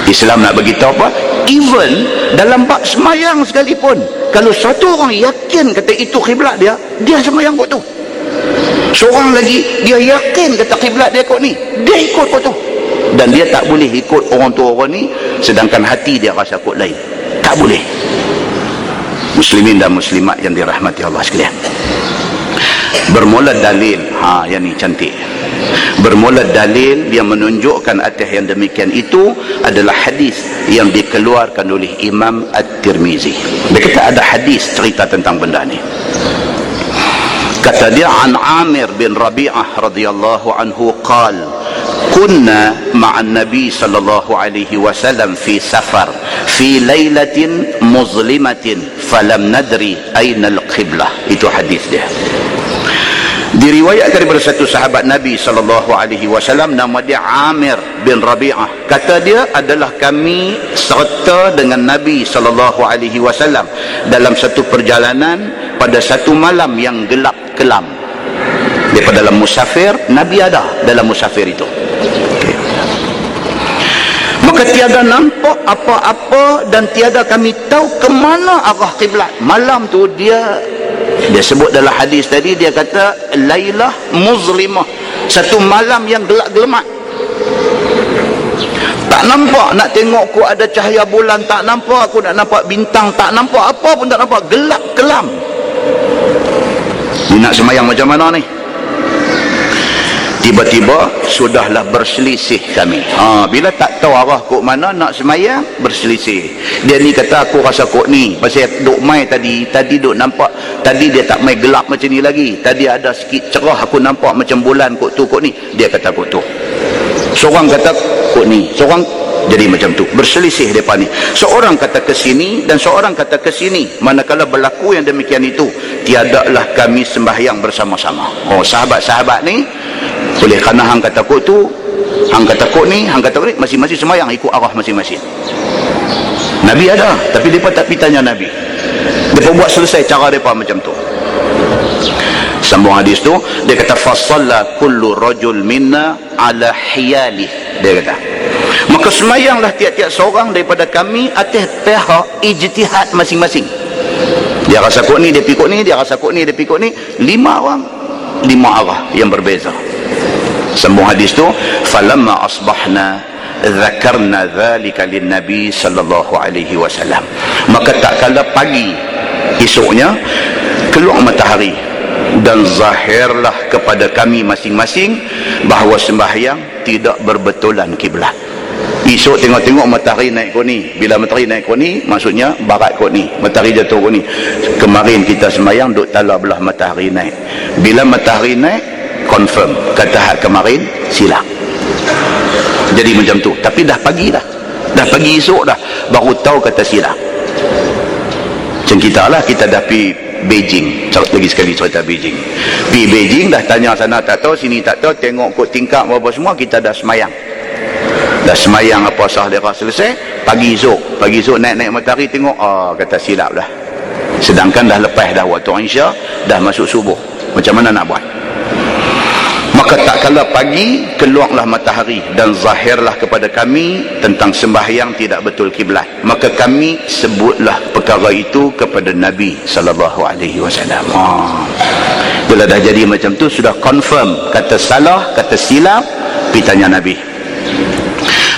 Islam nak beritahu apa? Even dalam bab semayang sekalipun, kalau satu orang yakin kata itu kiblat dia, dia semayang kot tu. Seorang lagi dia yakin kata kiblat dia kot ni, dia ikut kot tu. Dan dia tak boleh ikut orang tu orang ni sedangkan hati dia rasa kot lain. Tak boleh. Muslimin dan muslimat yang dirahmati Allah sekalian, bermula dalil, yang ni cantik. Bermula dalil yang menunjukkan atas yang demikian itu adalah hadis yang dikeluarkan oleh Imam At-Tirmizi. Dia kata ada hadis cerita tentang benda ni. Kata dia, an Amir bin Rabi'ah radhiyallahu anhu qal kunna ma'an nabi sallallahu alaihi wasallam fi safar fi lailatin muzlimatin falam nadri aina al-qiblah. Itu hadis dia. Diriwayatkan daripada satu sahabat Nabi sallallahu alaihi wasallam, nama dia Amir bin Rabi'ah. Kata dia adalah kami serta dengan Nabi sallallahu alaihi wasallam dalam satu perjalanan pada satu malam yang gelap kelam. Daripada dalam musafir, Nabi ada dalam musafir itu. Okay. Maka tiada nampak apa-apa dan tiada kami tahu ke mana arah kiblat. Malam tu dia sebut dalam hadis tadi, dia kata lailah muzlimah, satu malam yang gelap-gelamat. Tak nampak, nak tengok aku ada cahaya bulan tak nampak, aku nak nampak bintang tak nampak, apa pun tak nampak, gelap kelam. Ni nak semayang macam mana ni? Tiba-tiba sudahlah berselisih kami. Bila tak tahu arah kok mana nak semayang, berselisih. Dia ni kata aku rasa kok ni, pasal duk mai tadi duk nampak, tadi dia tak mai gelap macam ni lagi, tadi ada sikit cerah aku nampak macam bulan kok tu kok ni. Dia kata kok tu. Seorang kata kok ni, seorang jadi macam tu, berselisih depa ni. Seorang kata ke sini dan seorang kata ke sini. Manakala berlaku yang demikian itu, tiadalah kami sembahyang bersama-sama. Sahabat-sahabat ni boleh kerana hang kata kok tu, hang kata kok ni, hang kata kok ni, masing-masing sembahyang ikut arah masing-masing. Nabi ada, tapi depa tak pergi tanya Nabi. Depa buat selesai cara depa macam tu. Sambung hadis tu, dia kata fasalla kullu rajul minna ala hiyalih. Dia kata, maka semayanglah tiap-tiap seorang daripada kami atas pihak ijtihad masing-masing. Dia rasa kok ni, dia pikuk ni, dia rasa kok ni, dia pikuk ni. 5 orang, 5 arah yang berbeza. Sambung hadis tu, falamma asbahna dzakarna dzalika lin-nabi sallallahu alaihi wasallam. Maka tak kala pagi esoknya keluar matahari dan zahirlah kepada kami masing-masing bahawa sembahyang tidak berbetulan kiblat. Esok tengok-tengok matahari naik kau ni. Bila matahari naik kau ni, maksudnya barat kau ni, matahari jatuh kau ni. Kemarin kita sembahyang duk tala belah matahari naik. Bila matahari naik, confirm kata hak kemarin silap. Jadi macam tu. Tapi dah pagi dah esok dah baru tahu kata silap. Macam kita lah, kita dah pergi Beijing, lagi sekali cerita Beijing. Pergi Beijing dah tanya sana tak tahu, sini tak tahu, tengok kod tingkap apa semua, kita dah semayang. Dah semayang apa sah dia selesai. Pagi esok naik-naik matahari tengok, kata silap dah. Sedangkan dah lepas dah waktu Isya, dah masuk subuh. Macam mana nak buat? Maka tak kala pagi keluarlah matahari dan zahirlah kepada kami tentang sembahyang tidak betul kiblat. Maka kami sebutlah perkara itu kepada Nabi sallallahu alaihi wasallam. Bila dah jadi macam tu, sudah confirm kata salah, kata silap, pergi tanya Nabi.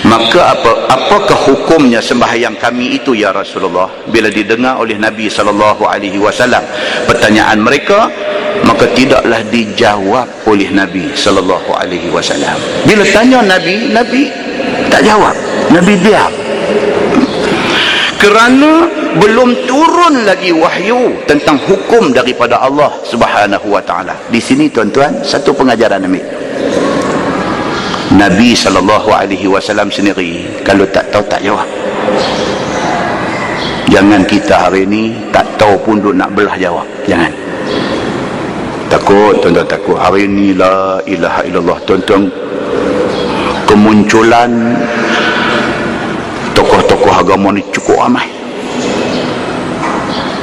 Maka apakah hukumnya sembahyang kami itu ya Rasulullah? Bila didengar oleh Nabi SAW pertanyaan mereka, maka tidaklah dijawab oleh Nabi SAW. Bila tanya Nabi, Nabi tak jawab, Nabi diam. Kerana belum turun lagi wahyu tentang hukum daripada Allah Subhanahu wa taala. Di sini tuan-tuan, satu pengajaran Nabi SAW sendiri kalau tak tahu tak jawab. Jangan kita hari ni tak tahu pun duk nak belah jawab. Jangan. Takut, tuan-tuan, takut. Hari ni la ilaha illallah, tuan-tuan, kemunculan tokoh-tokoh agama ni cukup ramai.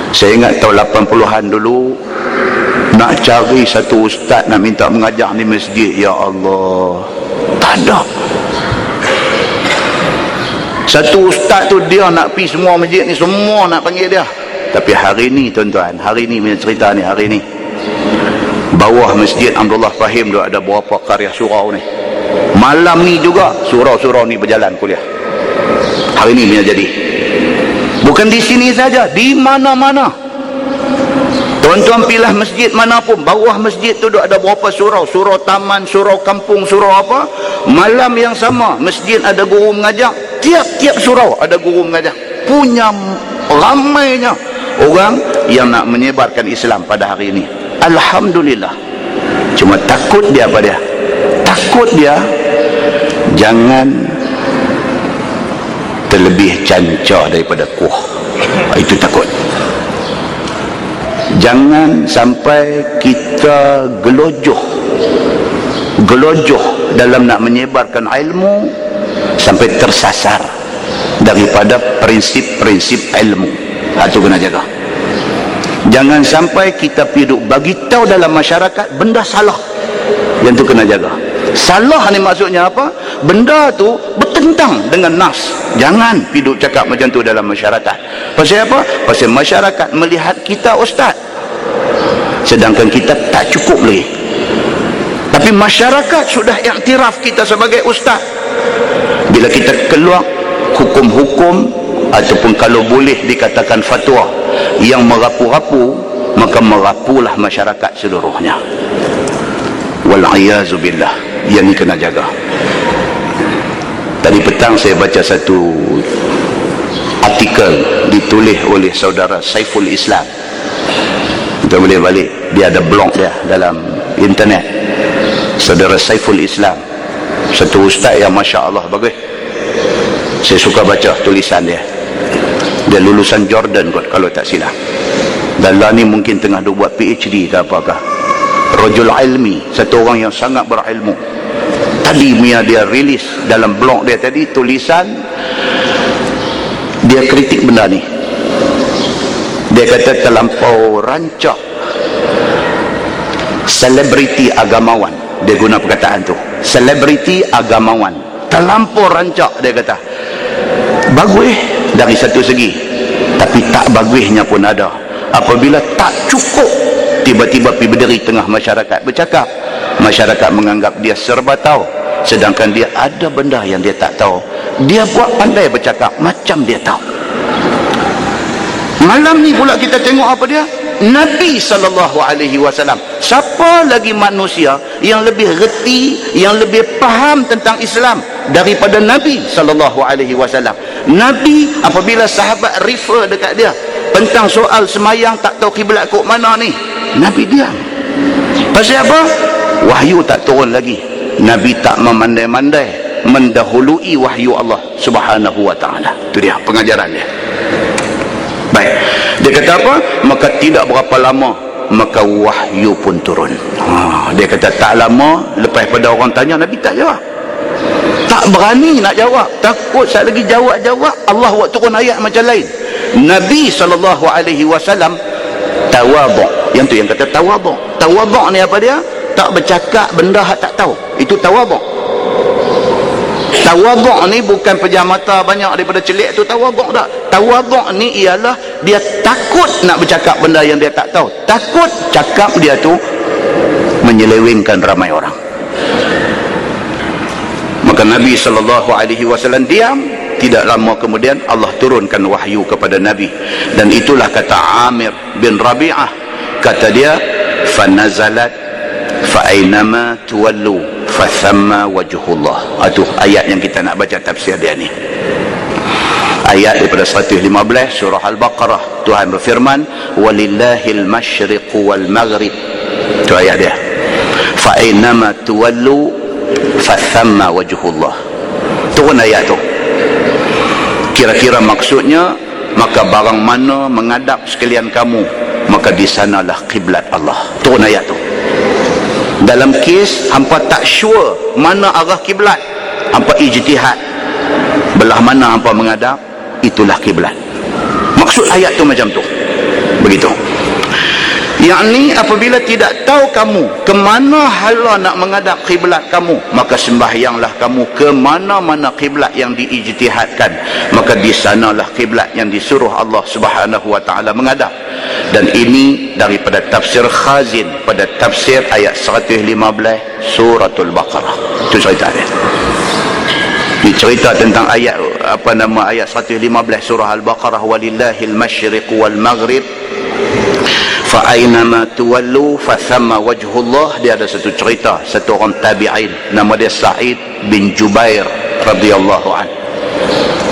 Saya ingat tahun 80-an dulu nak cari satu ustaz nak minta mengajar di masjid, ya Allah, tak ada. Satu ustaz tu dia nak pergi semua masjid ni, semua nak panggil dia. Tapi hari ni tuan-tuan, hari ni punya cerita ni, hari ni bawah masjid Abdullah Fahim tu ada berapa karya surau ni. Malam ni juga surau-surau ni berjalan kuliah. Hari ni punya jadi. Bukan di sini saja, di mana-mana. Tuan-tuan pilah masjid manapun, bawah masjid tu ada berapa surau, surau taman, surau kampung, surau apa. Malam yang sama, masjid ada guru mengajar, tiap-tiap surau ada guru mengajar. Punya ramainya orang yang nak menyebarkan Islam pada hari ini. Alhamdulillah. Cuma takut dia apa dia? Takut dia jangan terlebih cancar daripada kuah. Itu takut. Jangan sampai kita gelojoh dalam nak menyebarkan ilmu sampai tersasar daripada prinsip-prinsip ilmu. Itu kena jaga. Jangan sampai kita piduk bagi tahu dalam masyarakat benda salah. Yang tu kena jaga. Salah ni maksudnya apa? Benda tu bertentang dengan nas. Jangan piduk cakap macam tu dalam masyarakat. Pasal apa? Pasal masyarakat melihat kita ustaz, sedangkan kita tak cukup lagi. Tapi masyarakat sudah iktiraf kita sebagai ustaz. Bila kita keluar hukum-hukum ataupun kalau boleh dikatakan fatwa yang merapu-rapu, maka merapulah masyarakat seluruhnya. Wal'iyazu billah. Yang ni kena jaga. Tadi petang saya baca satu artikel ditulis oleh saudara Saiful Islam. Kita boleh balik, dia ada blog dia dalam internet. Saudara Saiful Islam, satu ustaz yang Masya Allah bagus. Saya suka baca tulisan dia. Dia lulusan Jordan kot kalau tak silap. Dan lah ni mungkin tengah dia buat PhD ke apakah. Rajul ilmi, satu orang yang sangat berilmu. Tadi punya dia rilis dalam blog dia tadi tulisan, dia kritik benda ni. Dia kata terlampau rancak selebriti agamawan. Dia guna perkataan tu, selebriti agamawan, terlampau rancak. Dia kata bagus dari satu segi, tapi tak bagusnya pun ada. Apabila tak cukup, tiba-tiba pergi berdiri tengah masyarakat bercakap, masyarakat menganggap dia serba tahu, sedangkan dia ada benda yang dia tak tahu. Dia buat pandai bercakap macam dia tahu. Malam ni pula kita tengok apa dia? Nabi SAW. Siapa lagi manusia yang lebih reti, yang lebih faham tentang Islam daripada Nabi SAW? Nabi apabila sahabat refer dekat dia tentang soal semayang tak tahu kiblat kok mana ni, Nabi diam. Pasal apa? Wahyu tak turun lagi. Nabi tak memandai-mandai mendahului wahyu Allah Subhanahu wa taala. Itu dia pengajaran dia. Baik. Dia kata apa? Maka tidak berapa lama maka wahyu pun turun. Dia kata tak lama lepas pada orang tanya, Nabi tak jawab. Tak berani nak jawab. Takut saat lagi jawab Allah buat turun ayat macam lain. Nabi SAW tawaduk. Yang tu yang kata tawaduk. Tawaduk ni apa dia? Tak bercakap benda hak tak tahu. Itu tawaduk. Tawaduk ni bukan pejam mata banyak daripada celik tu tawaduk tak. Tawaduk ni ialah dia takut nak bercakap benda yang dia tak tahu. Takut cakap dia tu menyelewengkan ramai orang. Maka Maka Nabi SAW diam. Tidak lama kemudian Allah turunkan wahyu kepada Nabi, dan itulah kata Amir bin Rabi'ah, kata dia, fanazalat fa'ainama tuwallu fathamma wajhullah. Itu ayat yang kita nak baca tafsir dia ni, ayat daripada 115 surah Al-Baqarah. Tuhan berfirman, walillahil masyriqu wal maghrib. Itu ayat dia, fa'ainama tuwallu fathamma wajhullah. Turun ayat tu. Kira-kira maksudnya, maka barang mana menghadap sekalian kamu, maka di sanalah kiblat Allah. Turun ayat tu. Dalam kes hampa tak sure mana arah kiblat, hampa ijtihad belah mana hampa menghadap, itulah kiblat. Maksud ayat tu macam tu. Begitu. Yakni apabila tidak tahu kamu ke mana hala nak menghadap kiblat kamu, maka sembahyanglah kamu ke mana-mana kiblat yang diijtihadkan, maka di sanalah kiblat yang disuruh Allah Subhanahu wa taala menghadap. Dan ini daripada tafsir Khazin pada tafsir ayat 115 suratul Baqarah. Itu cerita dia. Dia cerita tentang ayat ayat 115 surah Al-Baqarah, walillahil masyriqu wal maghrib fa'ainama tuwallu fathamma wajhullah. Dia ada satu cerita, satu orang tabi'in nama dia Sa'id bin Jubair radhiyallahu anhu.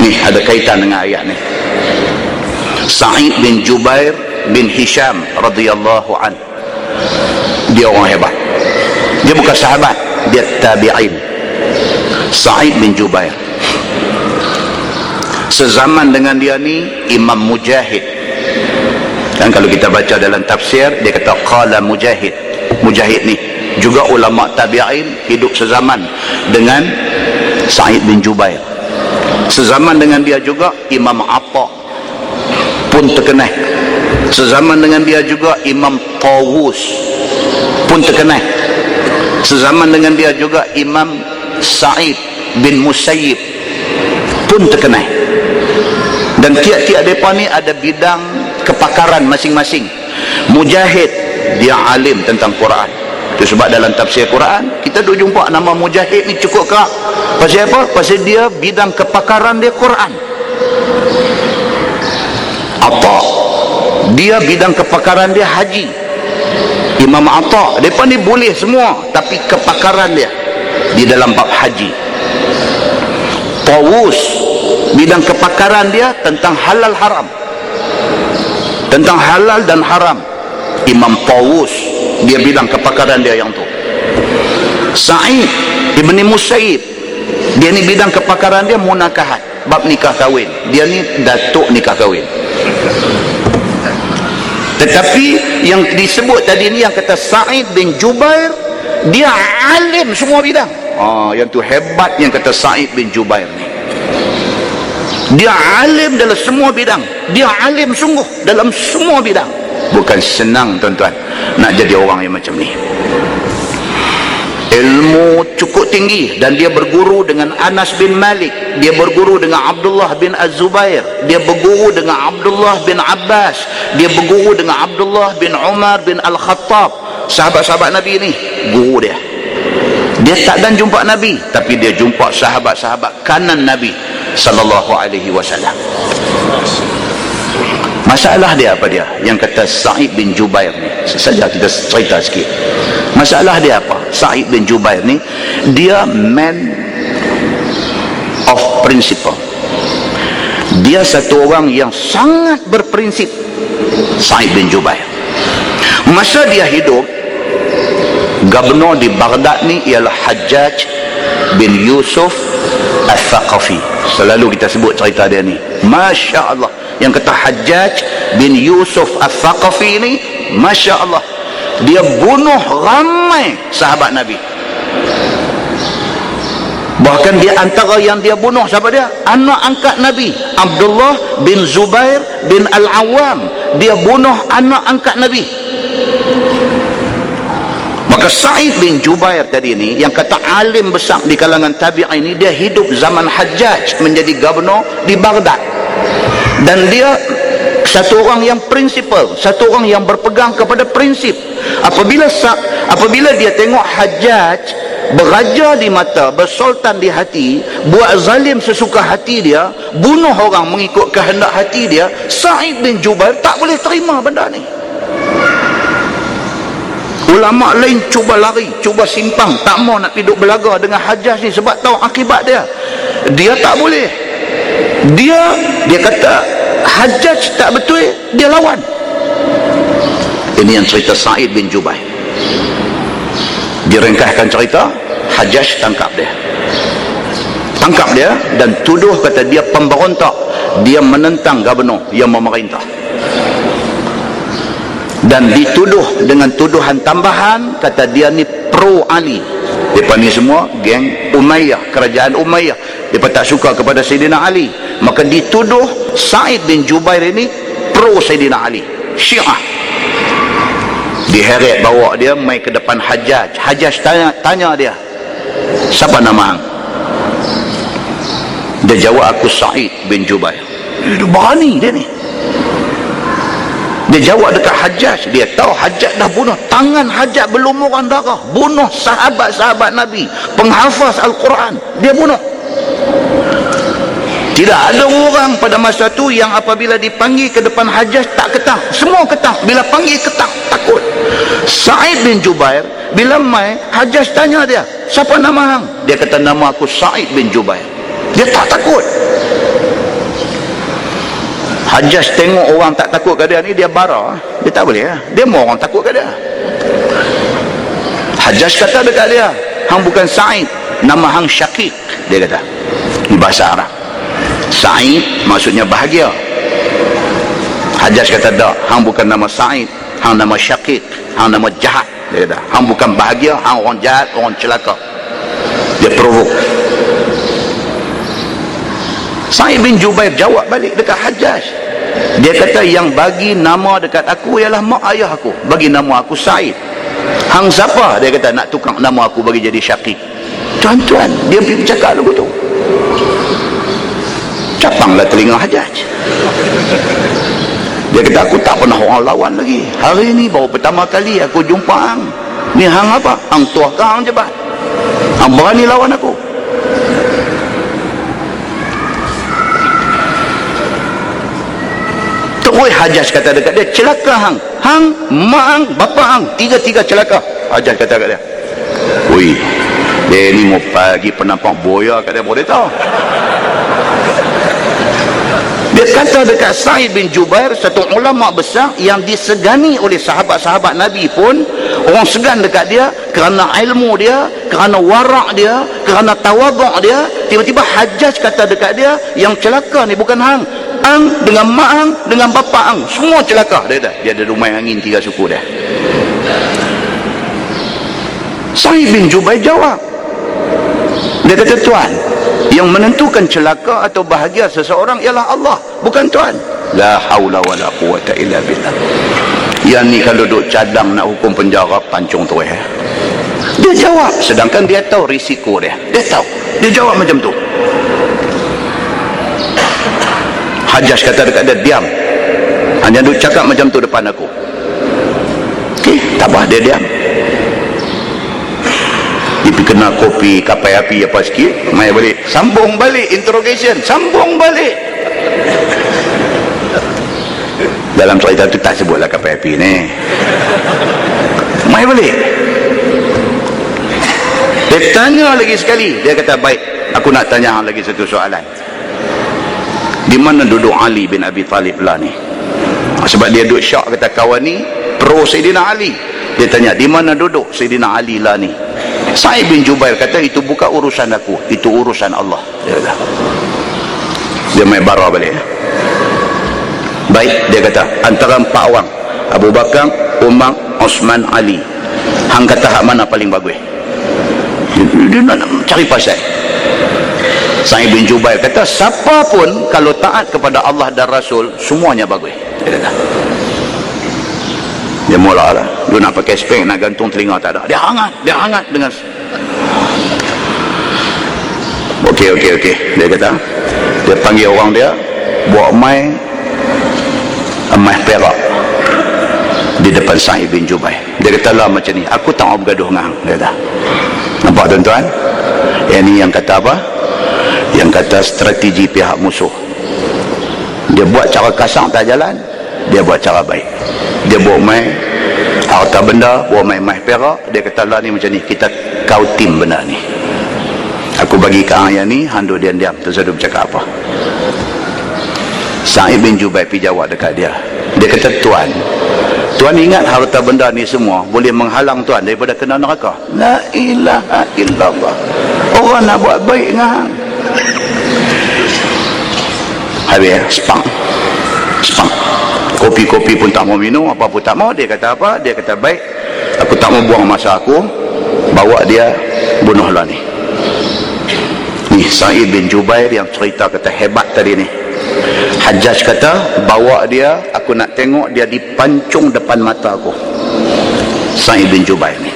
Ni ada kaitan dengan ayat ni. Sa'id bin Jubair bin Hisham radhiyallahu anhu, dia orang hebat. Dia bukan sahabat, dia tabi'in. Sa'id bin Jubair, sezaman dengan dia ni Imam Mujahid. Dan kalau kita baca dalam tafsir, dia kata qala Mujahid. Mujahid ni juga ulama tabi'in, hidup sezaman dengan Sa'id bin Jubair. Sezaman dengan dia juga Imam Atha pun terkenal. Sezaman dengan dia juga Imam Tawus pun terkenal. Sezaman dengan dia juga Imam Sa'id bin Musayyib pun terkenal. Dan tiap-tiap mereka ni ada bidang kepakaran masing-masing. Mujahid, dia alim tentang Quran. Itu sebab dalam tafsir Quran kita duk jumpa nama Mujahid ni cukup kak. Pasal apa? Pasal dia bidang kepakaran dia Quran. Atha, dia bidang kepakaran dia haji. Imam Atha, mereka ni boleh semua, tapi kepakaran dia di dalam bab haji. Tawus, bidang kepakaran dia tentang halal haram, tentang halal dan haram. Imam Tawus, dia bidang kepakaran dia yang tu. Sa'id ibn Musayyib, dia ni bidang kepakaran dia munakahat, bab nikah kahwin. Dia ni datuk nikah kahwin. Tetapi yang disebut tadi ni, yang kata Sa'id bin Jubair, dia alim semua bidang. Yang tu hebat, yang kata Sa'id bin Jubair ni. Dia alim dalam semua bidang. Dia alim sungguh dalam semua bidang. Bukan senang tuan-tuan nak jadi orang yang macam ni. Ilmu cukup tinggi, dan dia berguru dengan Anas bin Malik, dia berguru dengan Abdullah bin Az-Zubair, dia berguru dengan Abdullah bin Abbas, dia berguru dengan Abdullah bin Umar bin Al-Khattab. Sahabat-sahabat Nabi ni guru dia. Dia tak dan jumpa Nabi, tapi dia jumpa sahabat-sahabat kanan Nabi sallallahu alaihi wasallam. Masalah dia apa dia? Yang kata Sa'id bin Jubair ni, saja kita cerita sikit. Masalah dia apa? Sa'id bin Jubair ni, dia man of principle. Dia satu orang yang sangat berprinsip. Sa'id bin Jubair, masa dia hidup, gubernur di Baghdad ni ialah Hajjaj bin Yusuf Al-Thaqafi. Selalu kita sebut cerita dia ni. Masya Allah, yang kata Hajjaj bin Yusuf Al-Thaqafi ni, Masya Allah, dia bunuh ramai sahabat Nabi. Bahkan dia antara yang dia bunuh siapa dia? Anak angkat Nabi, Abdullah bin Zubair bin Al-Awwam. Dia bunuh anak angkat Nabi. Maka Sa'id bin Jubair tadi ni, yang kata alim besar di kalangan tabi'in ini, dia hidup zaman Hajjaj menjadi gubernur di Baghdad. Dan dia satu orang yang prinsipal, satu orang yang berpegang kepada prinsip. Apabila dia tengok Hajjaj beraja di mata, bersultan di hati, buat zalim sesuka hati dia, bunuh orang mengikut kehendak hati dia, Sa'id bin Jubair tak boleh terima benda ni. Ulama lain cuba lari, cuba simpang, tak mau nak duduk belaga dengan Hajjaj ni sebab tahu akibat dia. Dia tak boleh. Dia kata Hajjaj tak betul, dia lawan. Ini yang cerita Sa'id bin Jubair. Diringkaskan cerita, Hajjaj tangkap dia dan tuduh kata dia pemberontak, dia menentang gubernur yang memerintah, dan dituduh dengan tuduhan tambahan kata dia ni pro Ali. Mereka ni semua geng Umayyah, kerajaan Umayyah, mereka tak suka kepada Sayyidina Ali, maka dituduh Sa'id bin Jubair ini pro Sayyidina Ali, Syiah. Diheret bawa dia mai ke depan Hajjaj. Hajjaj tanya dia, siapa nama hang? Dia jawab, aku Sa'id bin Jubair. Dia berani dia ni. Dia jawab dekat Hajjaj, dia tahu Hajjaj dah bunuh, tangan Hajjaj berlumuran darah, bunuh sahabat-sahabat Nabi, penghafaz Al-Quran, dia bunuh. Tidak ada orang pada masa tu yang apabila dipanggil ke depan Hajjaj tak ketang, semua ketang, bila panggil ketang, takut. Sa'id bin Jubair bila mai, Hajjaj tanya dia, siapa nama hang? Dia kata, nama aku Sa'id bin Jubair. Dia tak takut. Hajjaj tengok orang tak takut ke dia ni, dia bara, dia tak boleh, dia mau orang takut ke dia. Hajjaj kata dekat dia, hang bukan Sa'id, nama hang Syakik, dia kata, di bahasa Arab. Sa'id maksudnya bahagia. Hajjaj kata, tak, hang bukan nama Sa'id, hang nama Syakik, hang nama jahat, dia kata, hang bukan bahagia, hang orang jahat, orang celaka. Dia provok. Sa'id bin Jubair jawab balik dekat Hajjaj, dia kata, yang bagi nama dekat aku ialah mak ayah aku, bagi nama aku Sa'id. Hang siapa? Dia kata, nak tukar nama aku bagi jadi Syakik. Tuan-tuan, dia pergi bercakap lagu tu, capanglah telinga Hajjaj. Dia kata, aku tak pernah orang lawan lagi, hari ni baru pertama kali aku jumpa hang. Ni hang apa? Hang tuah ke hang jebat? Hang berani lawan aku? Terus Hajjaj kata dekat dia, celaka hang, mak hang, bapa hang, tiga-tiga celaka. Hajjaj kata kat dia, woi, dia ni mau pagi penampak boya kat dia, boleh tahu. Dia kata dekat Sa'id bin Jubair, satu ulama besar yang disegani oleh sahabat-sahabat Nabi pun, orang segan dekat dia kerana ilmu dia, kerana warak dia, kerana tawaduk dia. Tiba-tiba Hajjaj kata dekat dia, yang celaka ni bukan hang dengan mak hang, dengan bapa hang, semua celaka. Dia ada rumah angin 3 suku dia. Sa'id bin Jubair jawab, dia kata, tuan, yang menentukan celaka atau bahagia seseorang ialah Allah, bukan tuan. La haula wala quwata illa billah. Yang ni kalau duduk cadang nak hukum penjara, pancung tu Dia jawab, sedangkan dia tahu risiko dia. Dia tahu. Dia jawab macam tu. Hajjaj kata dekat dia, diam. Hanya duduk cakap macam tu depan aku. Okey, tak apa, dia diam. Dia kena kopi, kapai api apa sikit, mai balik, sambung balik interrogation, sambung balik. Dalam cerita tu tak sebutlah kapai api ni. Mai balik. Dia tanya lagi sekali, dia kata, baik, aku nak tanya lagi satu soalan. Di mana duduk Ali bin Abi Talib lah ni? Sebab dia duduk syak, kata kawan ni pro Sayyidina Ali. Dia tanya, di mana duduk Sayyidina Ali lah ni? Sa'id bin Jubair kata, itu bukan urusan aku, itu urusan Allah. Dia main bara balik. Baik, dia kata, antara 4 orang, Abu Bakar, Umar, Osman, Ali, hang kata hak mana paling bagus? Dia nak cari pasal. Sa'id bin Jubair kata, siapa pun kalau taat kepada Allah dan Rasul, semuanya bagus. Dia kata, dia mula lah, dia nak pakai spek, nak gantung telinga, tak ada. Dia hangat dengan okey. Dia kata, dia panggil orang dia, buat mai perak di depan Sa'id bin Jubair. Dia kata, lah macam ni, aku tak mau bergaduh dengan hang. Dia kata, Nampak tuan-tuan? Ini yang kata apa? Yang kata strategi pihak musuh. Dia buat cara kasar tak jalan, dia buat cara baik. Dia buat main harta benda, buat main perak. Dia kata lah ni macam ni, kita kau tim benda ni, aku bagi ke hang yang ni, hang duk diam-diam. Terus dia bercakap apa? Sa'id bin Jubair pergi jawab dekat dia. Dia kata, Tuan ingat harta benda ni semua boleh menghalang Tuan daripada kena neraka? La ilaha illallah. Orang nak buat baik dengan hang. Habis spang. Kopi-kopi pun tak mau minum, apa pun tak mau. Dia kata apa? Dia kata, baik, aku tak mau buang masa aku, bawa dia bunuhlah ni. Ni Sa'id bin Jubair yang cerita kata hebat tadi ni. Hajjaj kata, bawa dia, aku nak tengok dia dipancung depan mata aku. Sa'id bin Jubair ni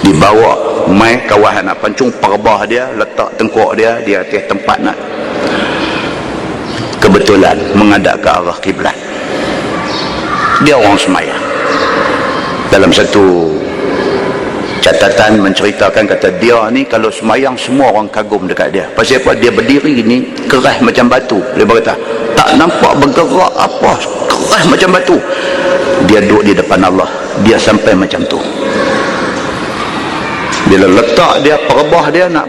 dibawa mai kawahan nak pancung, perbah dia, letak tengkuk dia di atas tempat nak, kebetulan menghadap ke arah kiblat. Dia orang semaya. Dalam satu catatan menceritakan, kata dia ni kalau semayang semua orang kagum dekat dia. Pasal apa? Dia berdiri ni keras macam batu. Dia berkata tak nampak bergerak apa, keras macam batu. Dia duduk di depan Allah, dia sampai macam tu. Bila letak dia, perbah dia nak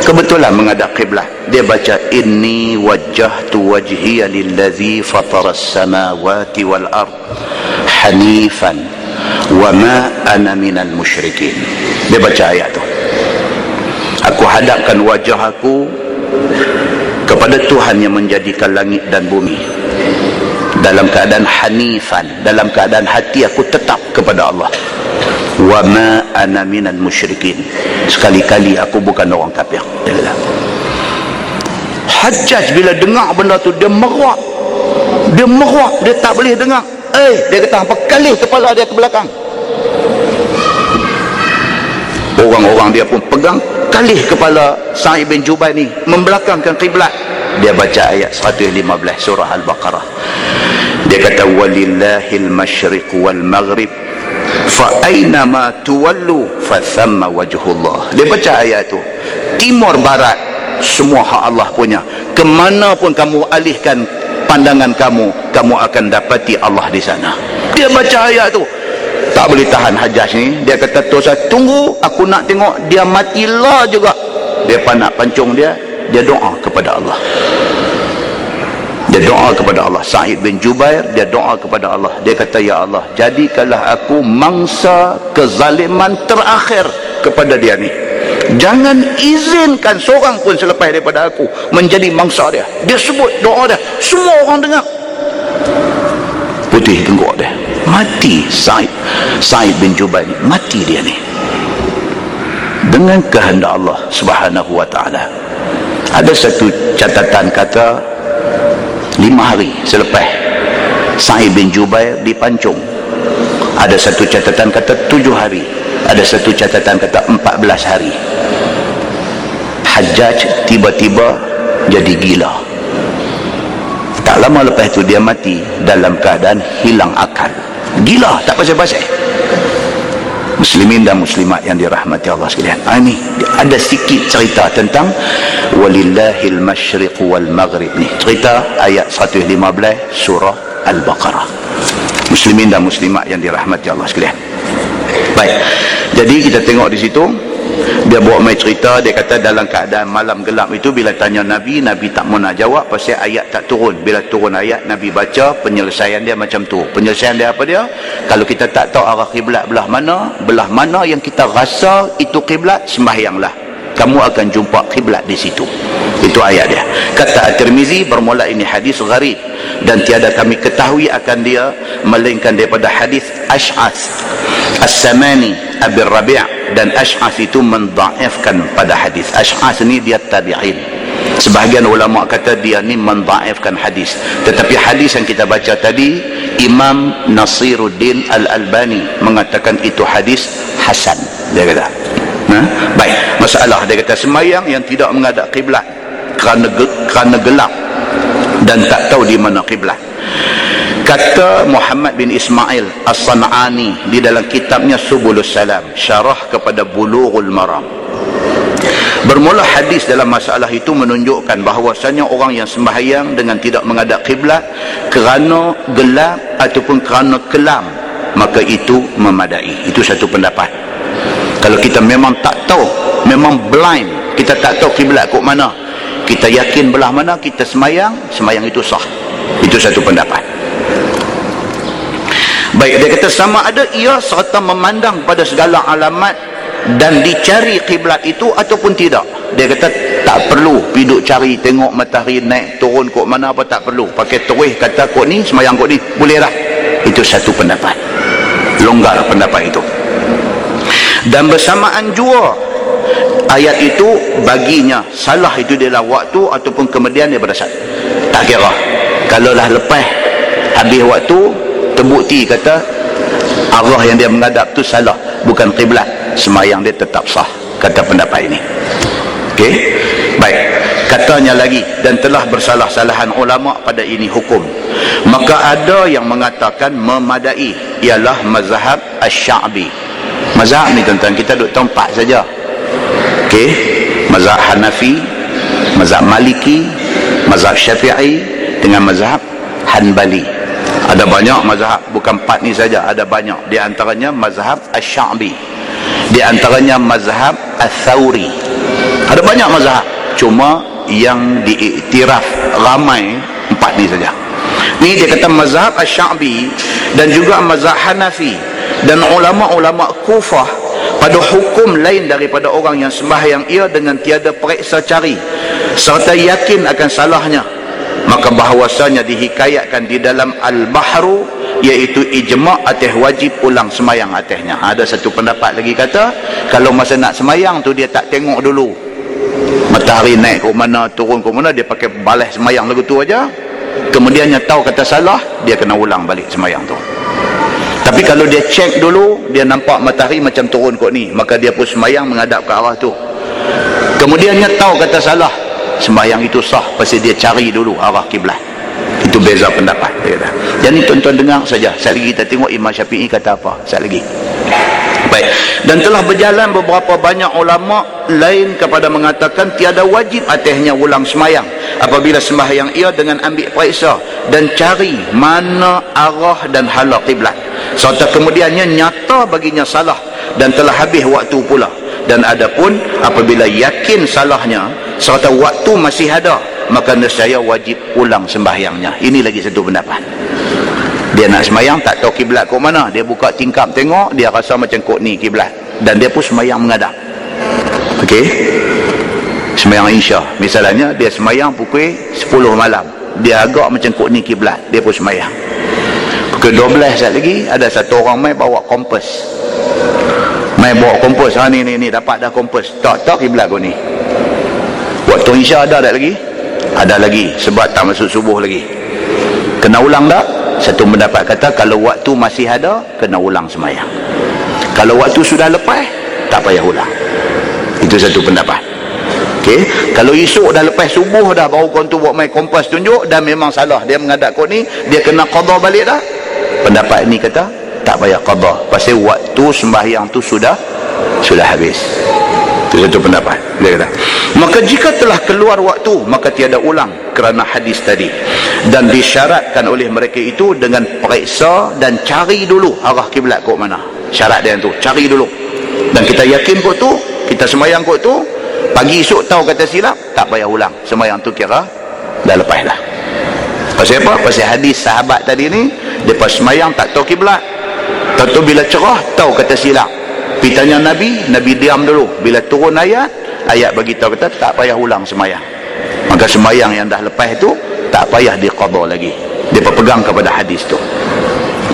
kebetulan menghadap kiblat, dia baca inni wajjahtu wajhiya lillazi fataras samawati wal ard hanifan wa ma ana minal musyrikin. Dia baca ayat tu, aku hadapkan wajah aku kepada Tuhan yang menjadikan langit dan bumi, dalam keadaan hanifan, dalam keadaan hati aku tetap kepada Allah. Wa ma ana minal musyrikin, sekali-kali aku bukan orang kafir. Hajjaj bila dengar benda tu, dia meruak, dia tak boleh dengar. Dia kata apa kali kepala dia ke belakang. Orang-orang dia pun pegang kalih kepala Sa'id bin Jubair ni, membelakangkan kiblat. Dia baca ayat 115 surah Al-Baqarah. Dia kata walillahil masyriq wal maghrib fa aina ma tuwallu fa thamma wajhullah. Dia baca ayat tu, timur barat semua hak Allah punya, kemana pun kamu alihkan pandangan kamu, kamu akan dapati Allah di sana. Dia baca ayat tu, tak boleh tahan Hajjaj ni. Dia kata, tunggu, aku nak tengok dia matilah juga. Dia nak pancung dia doa kepada Allah. Dia doa kepada Allah. Sa'id bin Jubair, dia doa kepada Allah. Dia kata, ya Allah, jadikanlah aku mangsa kezaliman terakhir kepada dia ni. Jangan izinkan seorang pun selepas daripada aku menjadi mangsa dia. Dia sebut doa dia, semua orang dengar. Putih tengok dia, mati. Sa'id bin Jubair ni mati dia ni dengan kehendak Allah Subhanahu wa ta'ala. Ada satu catatan kata 5 hari selepas Sa'id bin Jubair dipancung. Ada satu catatan kata 7 hari. Ada satu catatan kata 14 hari. Hajjaj tiba-tiba jadi gila. Tak lama lepas itu dia mati dalam keadaan hilang akal. Gila, tak pasal-pasal. Muslimin dan muslimat yang dirahmati Allah sekalian, ini ada sikit cerita tentang walillahil masyriq wal maghrib ni. Cerita ayat 115 surah Al-Baqarah. Muslimin dan muslimat yang dirahmati Allah sekalian. Baik, jadi kita tengok di situ dia buat mai cerita. Dia kata dalam keadaan malam gelap itu, bila tanya Nabi tak mau nak jawab pasal ayat tak turun. Bila turun ayat, Nabi baca, penyelesaian dia macam tu. Penyelesaian dia apa dia? Kalau kita tak tahu arah kiblat belah mana yang kita rasa itu kiblat, sembahyanglah, kamu akan jumpa kiblat di situ. Itu ayat dia. Kata At-Tirmizi, bermula ini hadis gharib dan tiada kami ketahui akan dia melainkan daripada hadis Ash'ath As-Samani Abi Rabi' dan Ash'ath itu mendhaifkan pada hadis. Ash'ath ni dia tabi'in. Sebahagian ulama kata dia ni mendhaifkan hadis, tetapi hadis yang kita baca tadi, Imam Nasiruddin Al-Albani mengatakan itu hadis hasan. Dia kata baik, masalah dia kata semayang yang tidak menghadap kiblat kerana gelap dan tak tahu di mana kiblat. Kata Muhammad bin Ismail As-San'ani di dalam kitabnya Subulus Salam, syarah kepada Bulughul Maram, bermula hadis dalam masalah itu menunjukkan bahawasanya orang yang sembahyang dengan tidak menghadap kiblat kerana gelap ataupun kerana kelam, maka itu memadai. Itu satu pendapat. Kalau kita memang tak tahu, memang blind, kita tak tahu kiblat kok mana, kita yakin belah mana kita sembahyang, sembahyang itu sah. Itu satu pendapat. Baik, dia kata sama ada ia serta memandang pada segala alamat dan dicari kiblat itu ataupun tidak. Dia kata tak perlu duduk cari tengok matahari naik turun kok mana, apa tak perlu. Pakai terus kata kok ni semayang kok ni, boleh dah. Itu satu pendapat. Longgar pendapat itu. Dan bersamaan juga ayat itu baginya salah itu dia waktu ataupun kemudian dia berdasar. Tak kira. Kalau dah lepas habis waktu, terbukti kata arah yang dia menghadap tu salah, bukan kiblat, semayang dia tetap sah, kata pendapat ini. Okey, baik. Katanya lagi, dan telah bersalah-salahan ulama pada ini hukum. Maka ada yang mengatakan memadai, ialah mazhab Asy-Sya'bi. Mazhab ni tuan-tuan, kita duduk tempat saja. Okey, mazhab Hanafi, mazhab Maliki, mazhab Syafi'i dengan mazhab Hanbali. Ada banyak mazhab, bukan 4 ni saja, ada banyak. Di antaranya mazhab Asy-Sya'bi, di antaranya mazhab Ats-Tsauri. Ada banyak mazhab, cuma yang diiktiraf ramai 4 ni saja. Ni dia kata mazhab Asy-Sya'bi dan juga mazhab Hanafi dan ulama-ulama Kufah pada hukum lain daripada orang yang sembahyang ia dengan tiada periksa cari serta yakin akan salahnya, maka bahawasanya dihikayatkan di dalam Al-Bahru, iaitu ijma' atas wajib ulang semayang atasnya. Ada satu pendapat lagi kata, kalau masa nak semayang tu dia tak tengok dulu matahari naik ke mana turun ke mana, dia pakai balas semayang lagu tu aja, kemudiannya tahu kata salah, dia kena ulang balik semayang tu. Tapi kalau dia cek dulu, dia nampak matahari macam turun kot ni, maka dia pun semayang menghadap ke arah tu, kemudiannya tahu kata salah, sembahyang itu sah, pasal dia cari dulu arah kiblat. Itu beza pendapat, dia kata. Jadi tuan-tuan dengar saja, sekali lagi kita tengok Imam Syafi'i kata apa sekali lagi. Baik, dan telah berjalan beberapa banyak ulama lain kepada mengatakan tiada wajib atasnya ulang sembahyang apabila sembahyang ia dengan ambil periksa dan cari mana arah dan hala kiblat, serta kemudiannya nyata baginya salah dan telah habis waktu pula. Dan adapun apabila yakin salahnya serta waktu masih ada, maka nescaya wajib ulang sembahyangnya. Ini lagi satu pendapat. Dia nak sembahyang tak tahu kiblat kok mana, dia buka tingkap tengok, dia rasa macam kok ni kiblat, dan dia pun sembahyang menghadap. Okey, sembahyang Isya misalnya, dia sembahyang pukul 10 malam, dia agak macam kok ni kiblat, dia pun sembahyang. Pukul 12 saat lagi ada satu orang mai bawa kompas, mai bawa kompas, ha ni dapat dah kompas, tak kiblat kau ni. Waktu Isya ada tak lagi? Ada lagi, sebab tak masuk subuh lagi. Kena ulang tak? Satu pendapat kata kalau waktu masih ada, kena ulang sembahyang. Kalau waktu sudah lepas, tak payah ulang. Itu satu pendapat. Okey, kalau esok dah lepas subuh dah, baru kau tu buat main kompas tunjuk dan memang salah, dia menghadap kau ni, dia kena qada balik dah. Pendapat ni kata tak payah qada, pasal waktu sembahyang tu sudah habis. Itu satu pendapat, dia kata. Maka jika telah keluar waktu, maka tiada ulang kerana hadis tadi, dan disyaratkan oleh mereka itu dengan periksa dan cari dulu arah kiblat kok mana. Syarat dia tu, cari dulu. Dan kita yakin kok tu, kita sembahyang kok tu, pagi esok tahu kata silap, tak payah ulang. Sembahyang tu kira dah lepas dah. Pasal apa? Pasal hadis sahabat tadi ni, depa sembahyang tak tahu kiblat. Tentu bila cerah tahu kata silap. Pitanya Nabi diam dulu. Bila turun ayat bagi tahu kata tak payah ulang sembahyang. Maka sembahyang yang dah lepas itu tak payah diqada lagi. Dia pegang kepada hadis tu.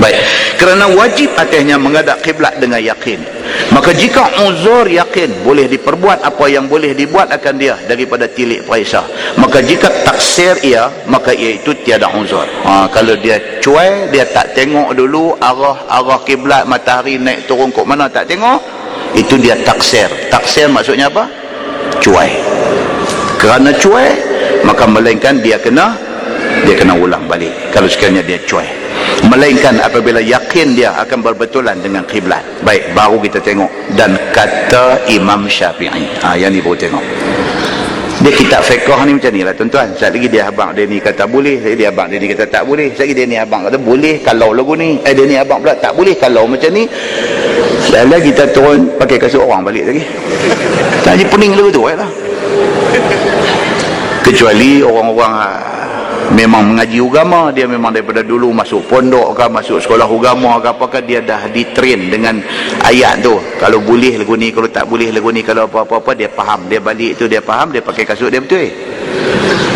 Baik, kerana wajib atasnya menghadap kiblat dengan yakin. Maka jika uzur yakin boleh diperbuat apa yang boleh dibuat akan dia daripada tilik periksa, maka jika taksir ia, maka ia itu tiada uzur. Kalau dia cuai, dia tak tengok dulu arah kiblat, matahari naik turun kok mana tak tengok, itu dia taksir. Taksir maksudnya apa? Cuai. Kerana cuai, maka melainkan dia kena ulang balik kalau sekiranya dia cuai. melainkan apabila yakin dia akan berbetulan dengan kiblat. Baik, baru kita tengok. Dan kata Imam Syafi'i. Yang ni baru tengok. Dia kitab fiqh ni macam ni lah tuan-tuan. Sekali lagi dia abang dia ni kata boleh, sekali dia abang dia ni kata tak boleh, sekali dia ni abang kata boleh kalau lagu ni, dia ni abang pula tak boleh kalau macam ni. Lalu kita turun pakai kasut orang balik lagi. Tak jadi pening dulu tu lah. Kecuali orang-orang memang mengaji agama, dia memang daripada dulu masuk pondok ke, masuk sekolah agama ke apakah, dia dah ditrain dengan ayat tu. Kalau boleh lagu ni, kalau tak boleh lagu ni, kalau apa-apa dia faham, dia balik tu dia faham, dia pakai kasut dia betul.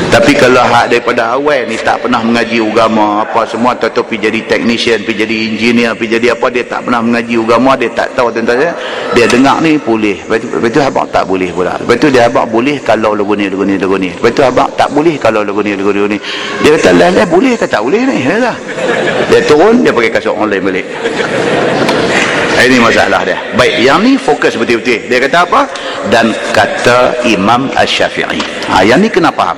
Tapi kalau hak daripada awal ni tak pernah mengaji agama apa semua, atau pergi jadi technician, pergi jadi engineer, pergi jadi apa, dia tak pernah mengaji agama, dia tak tahu tentang dia dengar ni boleh, lepas tu abang tak boleh pula, lepas tu dia abang boleh kalau lagu ni, lepas tu abang tak boleh kalau lagu ni. Dia kata lah boleh ke tak boleh ni lah. Dia turun, dia pakai kasut online balik. Ini masalah dia. Baik, yang ni fokus betul-betul. Dia kata apa? Dan kata Imam Asy-Syafi'i. Yang ni kena faham.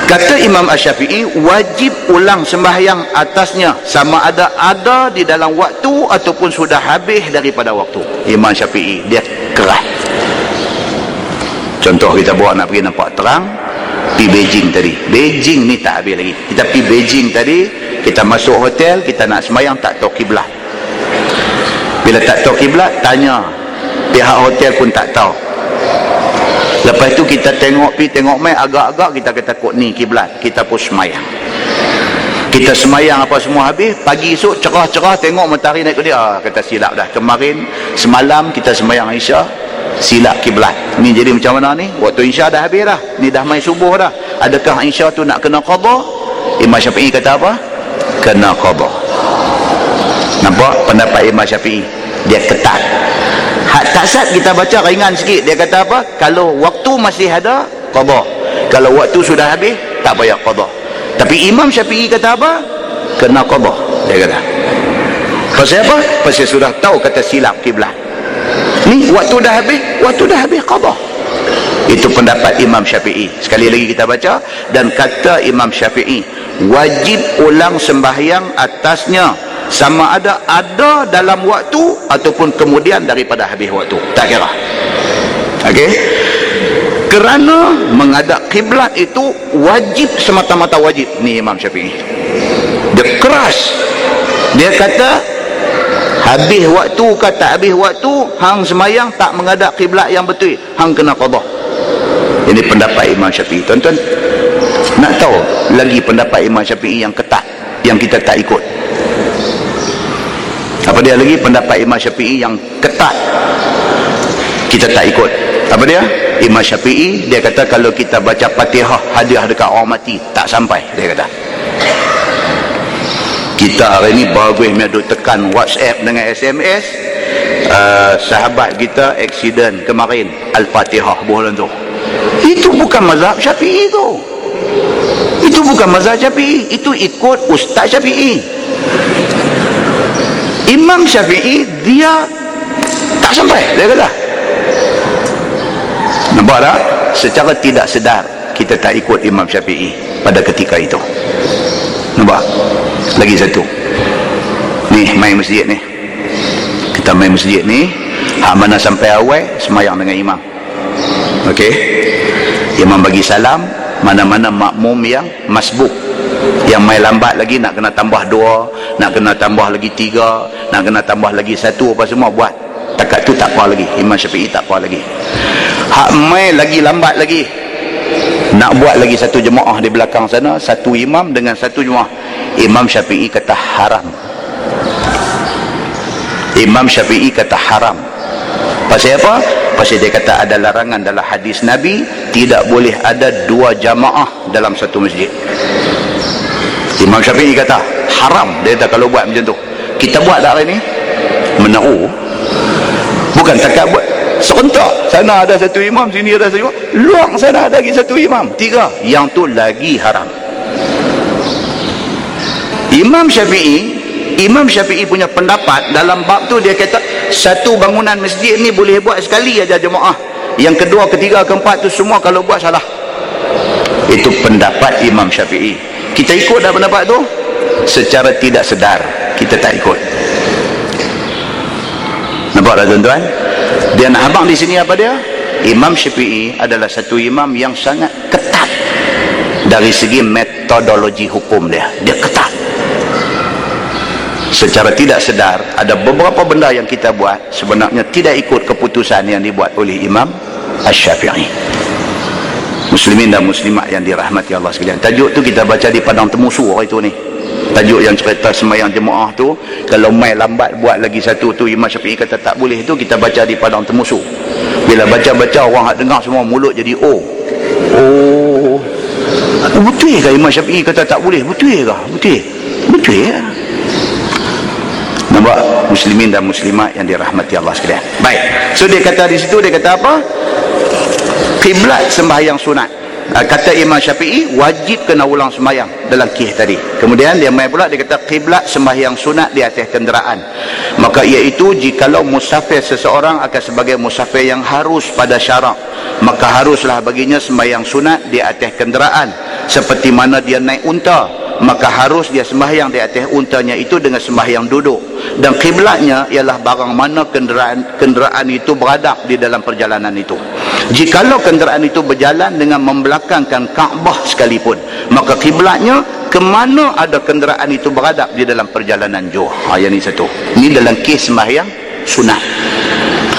Kata Imam Asy-Syafi'i, wajib ulang sembahyang atasnya sama ada di dalam waktu ataupun sudah habis daripada waktu. Imam Syafi'i dia keras. Contoh kita bawa nak pergi nampak terang, pergi Beijing tadi. Beijing ni tak habis lagi. Kita pergi Beijing tadi, kita masuk hotel, kita nak sembahyang tak tahu kiblat. Bila tak tahu kiblat, tanya pihak hotel pun tak tahu. Lepas tu kita tengok mai agak-agak, kita kata kok ni kiblat, kita pun semayang. Kita semayang apa semua habis, pagi esok cerah-cerah tengok matahari naik ke dia, kata silap dah. Kemarin semalam kita semayang Isya, silap kiblat. Ni jadi macam mana ni? Waktu Isya dah habis dah. Ni dah mai subuh dah. Adakah Isya tu nak kena qada? Imam Syafi'i kata apa? Kena qada. Nampak pendapat Imam Syafi'i? Dia ketat. Hak taksat kita baca ringan sikit. Dia kata apa? Kalau waktu masih ada, qada. Kalau waktu sudah habis, tak payah qada. Tapi Imam Syafi'i kata apa? Kena qada. Dia kata. Pasal apa? Pasal sudah tahu kata silap kiblat. Ni waktu dah habis qada. Itu pendapat Imam Syafi'i. Sekali lagi kita baca. Dan kata Imam Syafi'i, wajib ulang sembahyang atasnya sama ada dalam waktu ataupun kemudian daripada habis waktu, tak kira. Okey, kerana menghadap kiblat itu wajib, semata-mata wajib. Ni Imam Syafi'i dia keras. Dia kata habis waktu ke tak habis waktu, hang semayang tak menghadap kiblat yang betul, hang kena qada. Ini pendapat Imam Syafi'i. Tuan-tuan nak tahu lagi pendapat Imam Syafi'i yang ketat, yang kita tak ikut? Apa dia lagi pendapat Imam Syafi'i yang ketat kita tak ikut? Apa dia? Imam Syafi'i dia kata kalau kita baca Fatihah hadiah dekat orang mati tak sampai, dia kata. Kita hari ni bagus duk tekan WhatsApp dengan SMS. Sahabat kita aksiden kemarin, Al-Fatihah bulan tu. Itu bukan mazhab Syafi'i tu. Itu bukan mazhab Syafi'i, itu ikut Ustaz Syafi'i. Imam Syafi'i dia tak sampai, dia kata. Nampak tak? Secara tidak sedar kita tak ikut Imam Syafi'i pada ketika itu. Nampak? Lagi satu. Ni main masjid ni. Kita main masjid ni, hak mana sampai awal semayang dengan imam. Okey. Imam bagi salam, mana-mana makmum yang masbuk, yang main lambat lagi nak kena tambah 2, nak kena tambah lagi 3, nak kena tambah lagi 1, apa semua buat. Takat tu tak apa lagi. Imam Syafi'i tak apa lagi. Hak main lagi lambat lagi, nak buat lagi satu jemaah di belakang sana, satu imam dengan satu jemaah. Imam Syafi'i kata haram. Imam Syafi'i kata haram. Pasal apa? Pasal dia kata ada larangan dalam hadis Nabi, tidak boleh ada 2 jamaah dalam satu masjid. Imam Syafi'i kata haram. Dia kata kalau buat macam tu. Kita buat tak hari ni? Menaruh. Bukan takat buat serentak. Sana ada satu imam, sini ada satu imam, luang sana ada lagi satu imam, 3. Yang tu lagi haram. Imam Syafi'i punya pendapat dalam bab tu, dia kata satu bangunan masjid ni boleh buat sekali aja jemaah. Yang kedua, ketiga, keempat tu semua kalau buat salah. Itu pendapat Imam Syafi'i. Kita ikut dah pendapat tu? secara tidak sedar kita tak ikut. Nampak tak tuan-tuan? Dia nak abang di sini apa dia? Imam Syafi'i adalah satu imam yang sangat ketat dari segi metodologi hukum dia. Dia ketat. Secara tidak sedar ada beberapa benda yang kita buat sebenarnya tidak ikut keputusan yang dibuat oleh Imam Asy-Syafi'i. Muslimin dan muslimat yang dirahmati Allah sekalian, tajuk tu kita baca di Padang Temusu hari tu ni. Tajuk yang cerita sembahyang jemaah tu, kalau mai lambat buat lagi satu tu Imam Syafi'i kata tak boleh, tu kita baca di Padang Temusu. Bila baca-baca orang hak dengar semua mulut jadi oh betul ke Imam Syafi'i kata tak boleh? Betul ke? Betul ya. Nampak muslimin dan muslimat yang dirahmati Allah sekalian. Baik, so dia kata di situ, dia kata apa? Kiblat sembahyang sunat, kata Imam Syafi'i wajib kena ulang sembahyang dalam kih tadi. Kemudian dia mai pula dia kata kiblat sembahyang sunat di atas kenderaan, maka iaitu jikalau musafir seseorang akan sebagai musafir yang harus pada syarak, maka haruslah baginya sembahyang sunat di atas kenderaan. Seperti mana dia naik unta, maka harus dia sembahyang di atas untanya itu dengan sembahyang duduk. Dan kiblatnya ialah barang mana kenderaan itu beradab di dalam perjalanan itu. Jikalau kenderaan itu berjalan dengan membelakangkan Kaabah sekalipun, maka kiblatnya ke mana ada kenderaan itu beradab di dalam perjalanan jauh. Yang ni satu. Ini dalam kes sembahyang sunat.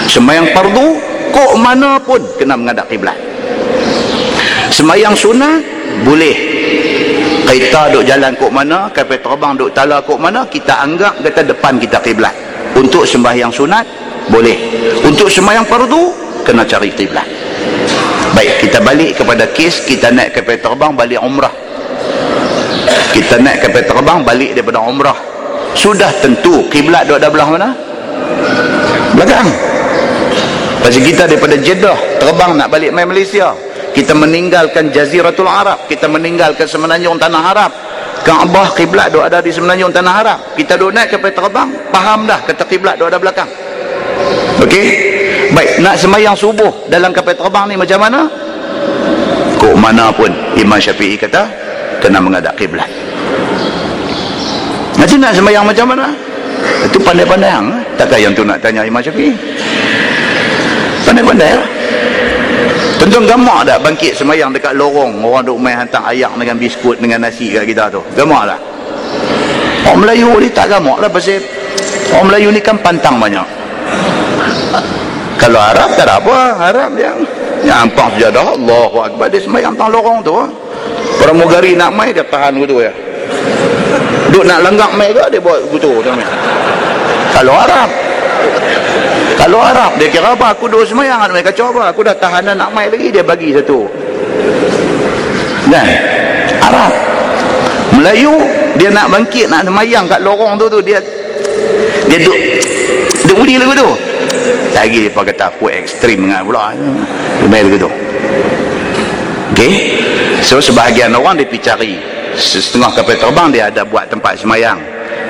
Sembahyang fardu kok mana pun kena menghadap kiblat. Sembahyang sunat boleh. Kita duk jalan kok mana, kapal terbang duk tala kok mana, kita anggap kata depan kita kiblat. Untuk sembahyang sunat boleh. Untuk sembahyang fardu kena cari kiblat. Baik, kita balik kepada kes kita naik kapal terbang balik umrah. Kita naik kapal terbang balik daripada umrah. Sudah tentu kiblat duk ada belah mana? Belakang. Pasal kita daripada Jeddah terbang nak balik mai Malaysia, kita meninggalkan Jaziratul Arab, kita meninggalkan semenanjung tanah Arab. Kaabah kiblat duk ada di semenanjung tanah Arab. Kita duk naik kapal terbang, faham dah kata kiblat duk ada belakang. Okey? Baik, nak sembahyang subuh dalam kapal terbang ni macam mana? Kok mana pun Imam Syafi'i kata kena menghadap kiblat. Macam nak sembahyang macam mana? Itu pandai-pandai hang. Takkan yang tu nak tanya Imam Syafi'i. Pandai-pandai lah. Tuan-tuan gamak tak bangkit sembahyang dekat lorong, orang duk main hantar ayak dengan biskut dengan nasi kat kita tu? Gamak tak? Orang Melayu ni tak gamak lah, pasal orang Melayu ni kan pantang banyak. Kalau Arab tak ada apa, Arab yang ampang sejadah, Allahu Akbar, dia sembahyang tang lorong tu. Orang Mugari nak mai dia tahan gitu ya. Duk nak lenggak mai ke dia buat gitu macam ni. Kalau Arab dia kira apa, aku duk sembahyang nak mai kacau apa, aku dah tahanan nak mai lagi, dia bagi satu. Dan Arab Melayu dia nak bangkit nak sembahyang kat lorong tu dia duk budi lagu tu. Lagi dia kata aku ekstrim dengan pula dia main lagu tu. Okey, so sebahagian orang dia pergi cari setengah kapal terbang, dia ada buat tempat sembahyang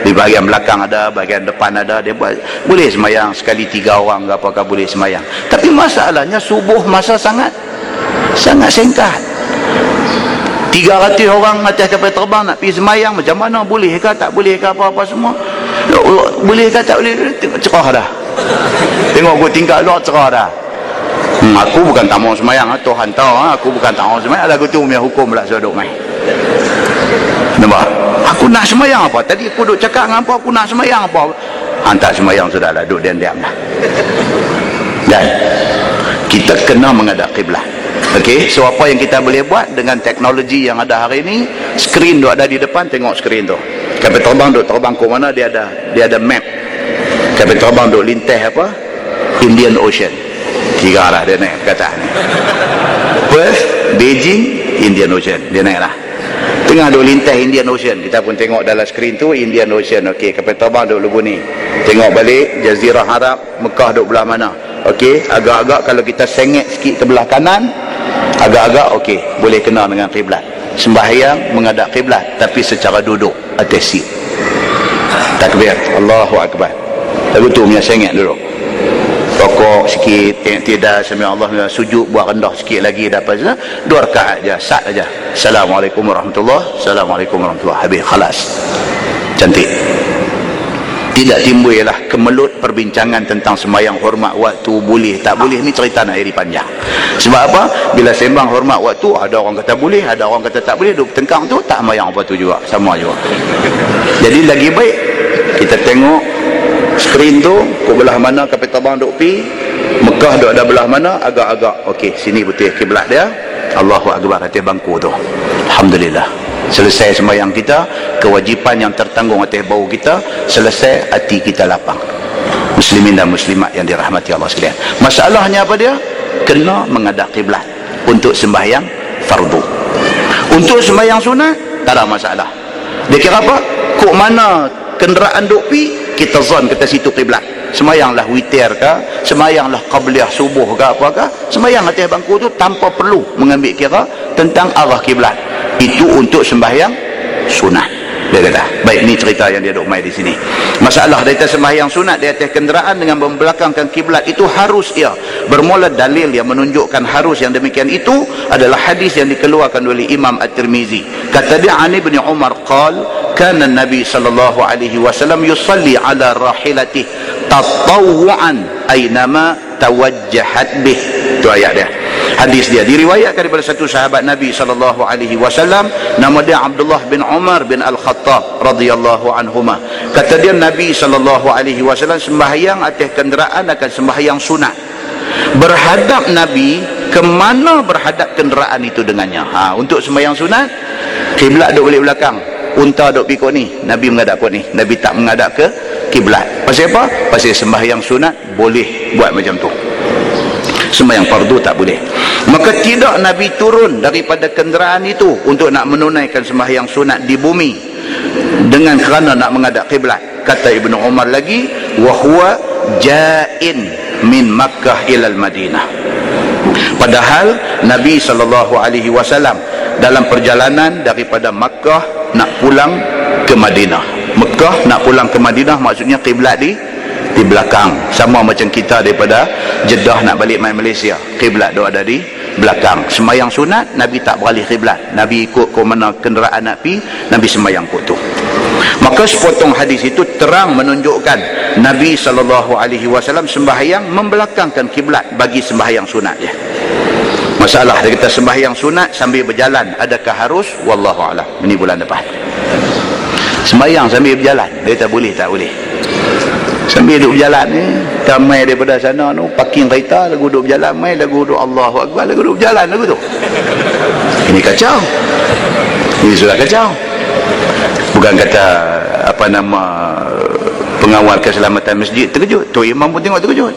di bahagian belakang ada, bahagian depan ada, dia buat boleh sembahyang sekali 3 orang ke apakah boleh sembahyang. Tapi masalahnya subuh masa sangat singkat. 300 orang atas kapal terbang nak pergi sembahyang, macam mana, boleh ke tak boleh ke apa-apa semua, boleh ke tak boleh, cerah dah. Tengok aku tingkat luar cerah dah. Aku bukan tak mau sembahyang, Tuhan tahu, aku bukan tak mau sembahyang, lagu tu punya hukum pula saya duk main. Nampak? Aku nak sembahyang apa? Tadi aku duk cakap dengan apa, aku nak sembahyang apa? Tak sembahyang sudahlah, duk diam-diam dah. Dan kita kena menghadap kiblat. Okey, so apa yang kita boleh buat dengan teknologi yang ada hari ini? Skrin duk ada di depan, tengok skrin tu. Kapal terbang duk terbang ke mana, dia ada map. Kapal terbang duk lintas apa? Indian Ocean. 3 arah dia naik ke atas ni. Perth, Beijing, Indian Ocean. Dia naik lah. Tengah duk lintas Indian Ocean. Kita pun tengok dalam skrin tu Indian Ocean. Okey, kapal terbang duk lubu ni. Tengok balik Jazirah Arab, Mekah duk belah mana. Okey, agak-agak kalau kita sengit sikit ke belah kanan, agak-agak okey, boleh kena dengan kiblat. Sembahyang menghadap kiblat tapi secara duduk atas seat. Takbir, Allahu Akbar. Lagu tu punya sengit duduk. Rokok sikit, tidak sami Allah, sujud buat rendah sikit lagi, dapat 2 rakaat aja, sat aja. Assalamualaikum warahmatullahi, assalamualaikum warahmatullahi, habis, khalas. cantik. Tidak timbullah kemelut perbincangan tentang sembahyang hormat waktu, boleh tak boleh. Ni cerita nak iri panjang. Sebab apa? Bila sembang hormat waktu, ada orang kata boleh, ada orang kata tak boleh. Duk tengkang tu tak sembahyang apa tu juga, sama juga. Jadi lagi baik kita tengok skrin tu, kau belah mana kapal terbang duk pi, Mekah duk ada belah mana, agak-agak okey, sini betul kiblat dia. Allahu akbar atas bangku tu. Alhamdulillah. Selesai sembahyang kita, kewajipan yang tertanggung atas bau kita selesai, hati kita lapang. Muslimin dan muslimat yang dirahmati Allah sekalian. Masalahnya apa dia? Kena menghadap kiblat untuk sembahyang fardu. Untuk sembahyang sunat tak ada masalah. Dia kira apa? Kok mana kenderaan duk pi, kita zon kata situ kiblat. Sembahyanglah witir ke, sembahyanglah qabliyah subuh ke apakah, sembahyang atas bangku tu tanpa perlu mengambil kira tentang arah kiblat. Itu untuk sembahyang sunat. Dia kata, baik, ni cerita yang dia duk mai di sini. Masalah di atas sembahyang sunat di atas kenderaan dengan membelakangkan kiblat itu harus ia. Bermula dalil yang menunjukkan harus yang demikian itu adalah hadis yang dikeluarkan oleh Imam At-Tirmizi. Kata dia, Ani bin Umar qal, kana Nabi sallallahu alaihi wasallam yusalli ala rahilatih tatawwu'an aynama tawajjahat bih. Itu ayat dia. Hadis dia diriwayatkan daripada satu sahabat Nabi sallallahu alaihi wasallam, nama dia Abdullah bin Umar bin Al-Khattab radhiyallahu anhuma. Kata dia, Nabi sallallahu alaihi wasallam sembahyang atas kenderaan akan sembahyang sunat. Berhadap Nabi ke mana berhadap kenderaan itu dengannya. Untuk sembahyang sunat, kiblat duk balik belakang, unta duk pikuk ni, Nabi menghadap kot ni. Nabi tak menghadap ke kiblat. Pasal apa? Pasal sembahyang sunat boleh buat macam tu. Sembahyang fardu tak boleh. Maka tidak Nabi turun daripada kenderaan itu untuk nak menunaikan sembahyang sunat di bumi dengan kerana nak menghadap kiblat. Kata Ibnu Umar lagi, wa huwa ja'in min Makkah ilal Madinah. Padahal Nabi SAW dalam perjalanan daripada Makkah nak pulang ke Madinah. Mekah nak pulang ke Madinah, maksudnya kiblat di belakang. Sama macam kita daripada Jeddah nak balik main Malaysia, kiblat dia ada di belakang. Sembahyang sunat Nabi tak beralih kiblat, Nabi ikut ke mana kenderaan nak pi, Nabi sembahyang kot tu. Maka sepotong hadis itu terang menunjukkan Nabi SAW sembahyang membelakangkan kiblat bagi sembahyang sunat dia. Masalah dia kata sembahyang sunat sambil berjalan, adakah harus? Wallahu a'lam. Ini bulan depan. Sembahyang sambil berjalan, dia tak boleh, tak boleh. Sambil duduk berjalan ni, kita mai daripada sana tu, parking kereta, lagu duduk berjalan, mai lagu duduk Allahu Akbar, lagu duduk berjalan lagu tu. Ini kacau. Ini sudah kacau. Bukan kata apa nama pengawal keselamatan masjid terkejut, tu imam pun tengok terkejut.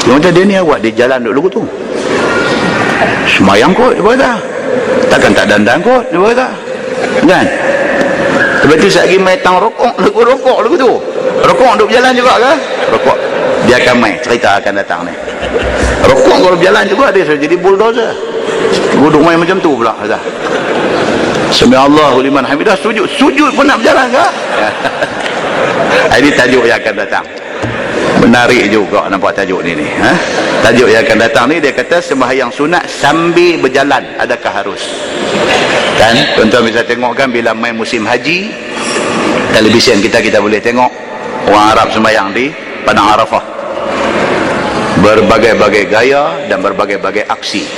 Dia kata, dia ni awak, dia jalan duduk lagu tu. Semayang kot, dia kata. Takkan tak dandan kot, dia kata. Kan? Lepas tu sekali main tang rokok lagu tu. Rokok duduk berjalan juga ke? Rokok. Dia akan main, cerita akan datang ni. Rokok kalau berjalan juga dia jadi bulldozer. Duduk main macam tu pula. Sami Allahu liman hamidah, sujud. Sujud pun nak berjalan ke? Ini tajuk yang akan datang. Menarik juga nampak tajuk ni. Tajuk yang akan datang ni, dia kata sembahyang sunat sambil berjalan, adakah harus? Kan? Tuan-tuan bisa tengok kan, bila main musim haji, televisyen kita boleh tengok orang Arab sembahyang di Padang Arafah. Berbagai-bagai gaya dan berbagai-bagai aksi.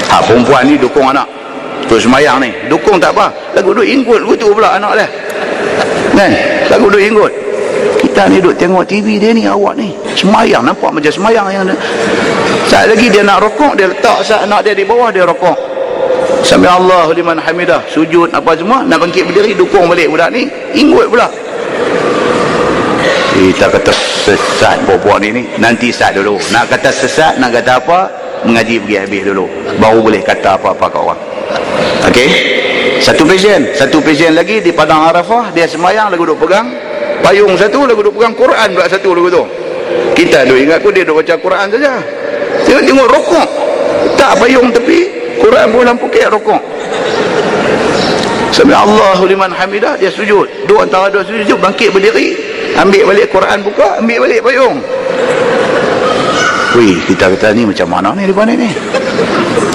Perempuan ni dukung anak. Terus sembahyang ni. Dukung tak apa. Lagu duk inggut lagu tu pula anak dia. Kan? Lagu duk inggut. Kita ni duk tengok TV, dia ni awak ni sembahyang, nampak macam sembahyang yang dia. Saat lagi dia nak rokok, dia letak anak dia di bawah, dia rokok. Sami Allahu liman hamidah, sujud apa semua, nak bangkit berdiri, dukung balik budak ni, inggut pula. Kita kata sesat buat ni, nanti sesat dulu. Nak kata sesat, nak kata apa, mengaji pergi habis dulu, baru boleh kata apa-apa kat orang. Okey, satu pasien lagi di Padang Arafah, dia sembahyang, lagu duk pegang payung satu, lagu duk pegang Quran pula satu lagu tu. Kita duk ingat dia duk baca Quran saja. Tengok rokok, tak payung tepi, Quran pun lampu kek rokok. Sami Allahu liman hamidah, dia sujud. Dua antara dua sujud, bangkit berdiri, ambil balik Quran, buka, ambil balik payung. Wih, kita kata ni macam mana ni depan ni?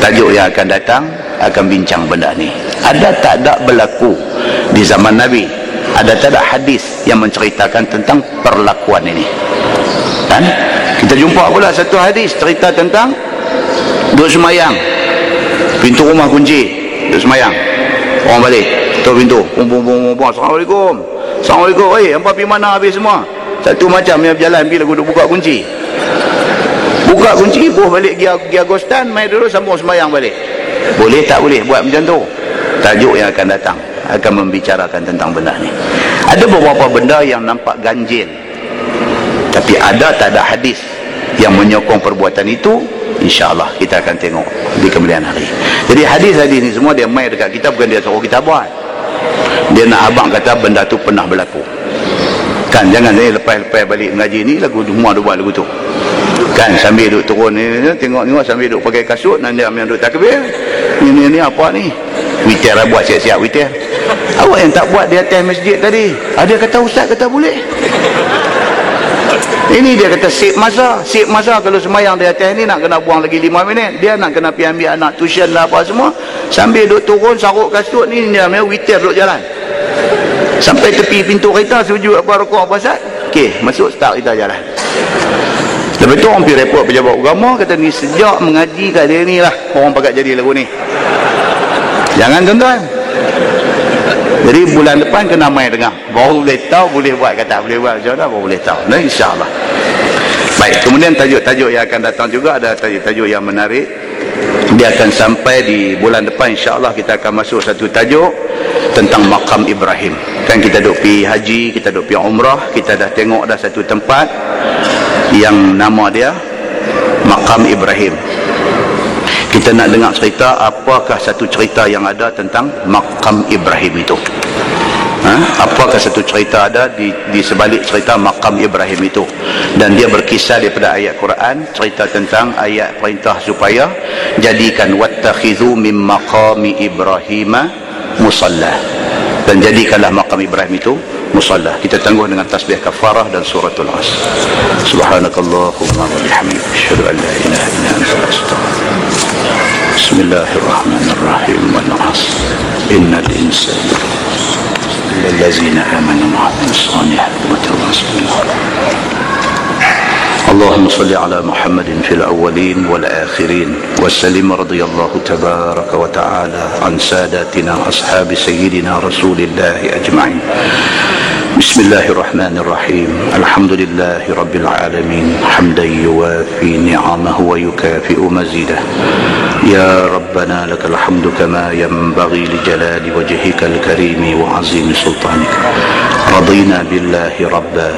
Tajuk yang akan datang akan bincang benda ni. Ada tak ada berlaku di zaman Nabi ada tak ada hadis yang menceritakan tentang perlakuan ini? Kan? Kita jumpa pula satu hadis cerita tentang duduk semayang, pintu rumah kunci, duduk semayang, orang balik tutup pintu, Assalamualaikum, Assalamualaikum, hampa pergi mana habis semua? Satu macam yang berjalan bila aku duduk buka kunci, buh balik pergi Agostan, mai dulu sambung semayang balik. Boleh tak boleh buat macam tu? Tajuk yang akan datang akan membicarakan tentang benda ni. Ada beberapa benda yang nampak ganjil, tapi ada tak ada hadis yang menyokong perbuatan itu. InsyaAllah kita akan tengok di kemudian hari. Jadi hadis-hadis ni semua dia main dekat kita, bukan dia suruh kita buat. Dia nak abang kata benda tu pernah berlaku. Kan, jangan lepas-lepas balik mengaji ni lagu semua dia buat lagu tu. Kan, sambil duduk turun ni, tengok-tengok sambil duduk pakai kasut, nanti yang duduk takbir. Ni apa ni? Witir lah, buat siap-siap witir. Awak yang tak buat di atas masjid tadi. Ada kata ustaz kata boleh. Ini dia kata sip masa kalau semayang di atas ni nak kena buang lagi 5 minit. Dia nak kena pergi ambil anak tuition lah apa semua. Sambil duduk turun saruk kasut ni, dia witir duduk jalan. Sampai tepi pintu kereta, sujud apa rukuk apa sat. Okey, masuk start kita jalan. Lepas tu orang pergi report pejabat agama, kata ni sejak mengaji kat dia ni lah orang pakat jadi lagu ni. Jangan tuan-tuan. Jadi bulan depan kena main dengar, baru boleh tahu boleh buat kata boleh buat macam mana, baru boleh tahu. Nah, insyaAllah. Baik, kemudian tajuk-tajuk yang akan datang juga ada tajuk-tajuk yang menarik. Dia akan sampai di bulan depan, insyaAllah kita akan masuk satu tajuk tentang makam Ibrahim. Kan kita duk pergi haji, kita duk pergi umrah, kita dah tengok dah satu tempat yang nama dia makam Ibrahim. Kita nak dengar cerita, apakah satu cerita yang ada tentang makam Ibrahim itu. Apakah satu cerita ada di sebalik cerita makam Ibrahim itu. Dan dia berkisah daripada ayat Quran, cerita tentang ayat perintah supaya jadikan wattakhidhu min maqami Ibrahim musalla, dan jadikanlah makam Ibrahim itu musalla. Kita tangguh dengan tasbih kafarah dan suratul Asr. Subhanakallahumma wa bihamdika asyhadu an la ilaha illa anta astaghfiruka. Bismillahirrahmanirrahim. Wal 'asr innal insana lillazina amanu wa 'amilus solihati wa tawassaw bil haqq. اللهم صل على محمد في الأولين والآخرين وسلم رضي الله تبارك وتعالى عن ساداتنا أصحاب سيدنا رسول الله أجمعين. بسم الله الرحمن الرحيم. الحمد لله رب العالمين حمدا يوافي نعمه ويكافئ مزيده. يا ربنا لك الحمد كما ينبغي لجلال وجهك الكريم وعظيم سلطانك. رضينا بالله ربا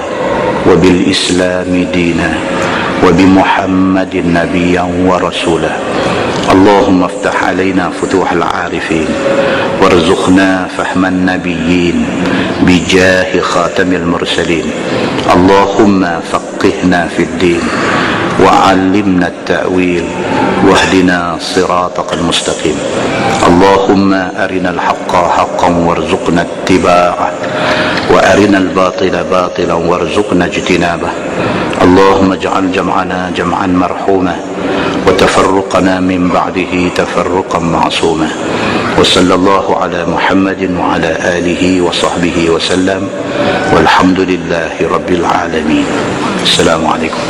وبالإسلام دينا وبمحمد نبيا ورسولا. اللهم افتح علينا فتوح العارفين وارزقنا فهم النبيين بجاه خاتم المرسلين. اللهم فقهنا في الدين وعلمنا التأويل واهدنا صراطك المستقيم. اللهم أرنا الحق حقا وارزقنا اتباعه وأرنا الباطل باطلا وارزقنا اجتنابه. اللهم اجعل جمعنا جمعا مرحوما وتفرقنا من بعده تفرقا معصوما. وصلى الله على محمد وعلى آله وصحبه وسلم والحمد لله رب العالمين. السلام عليكم.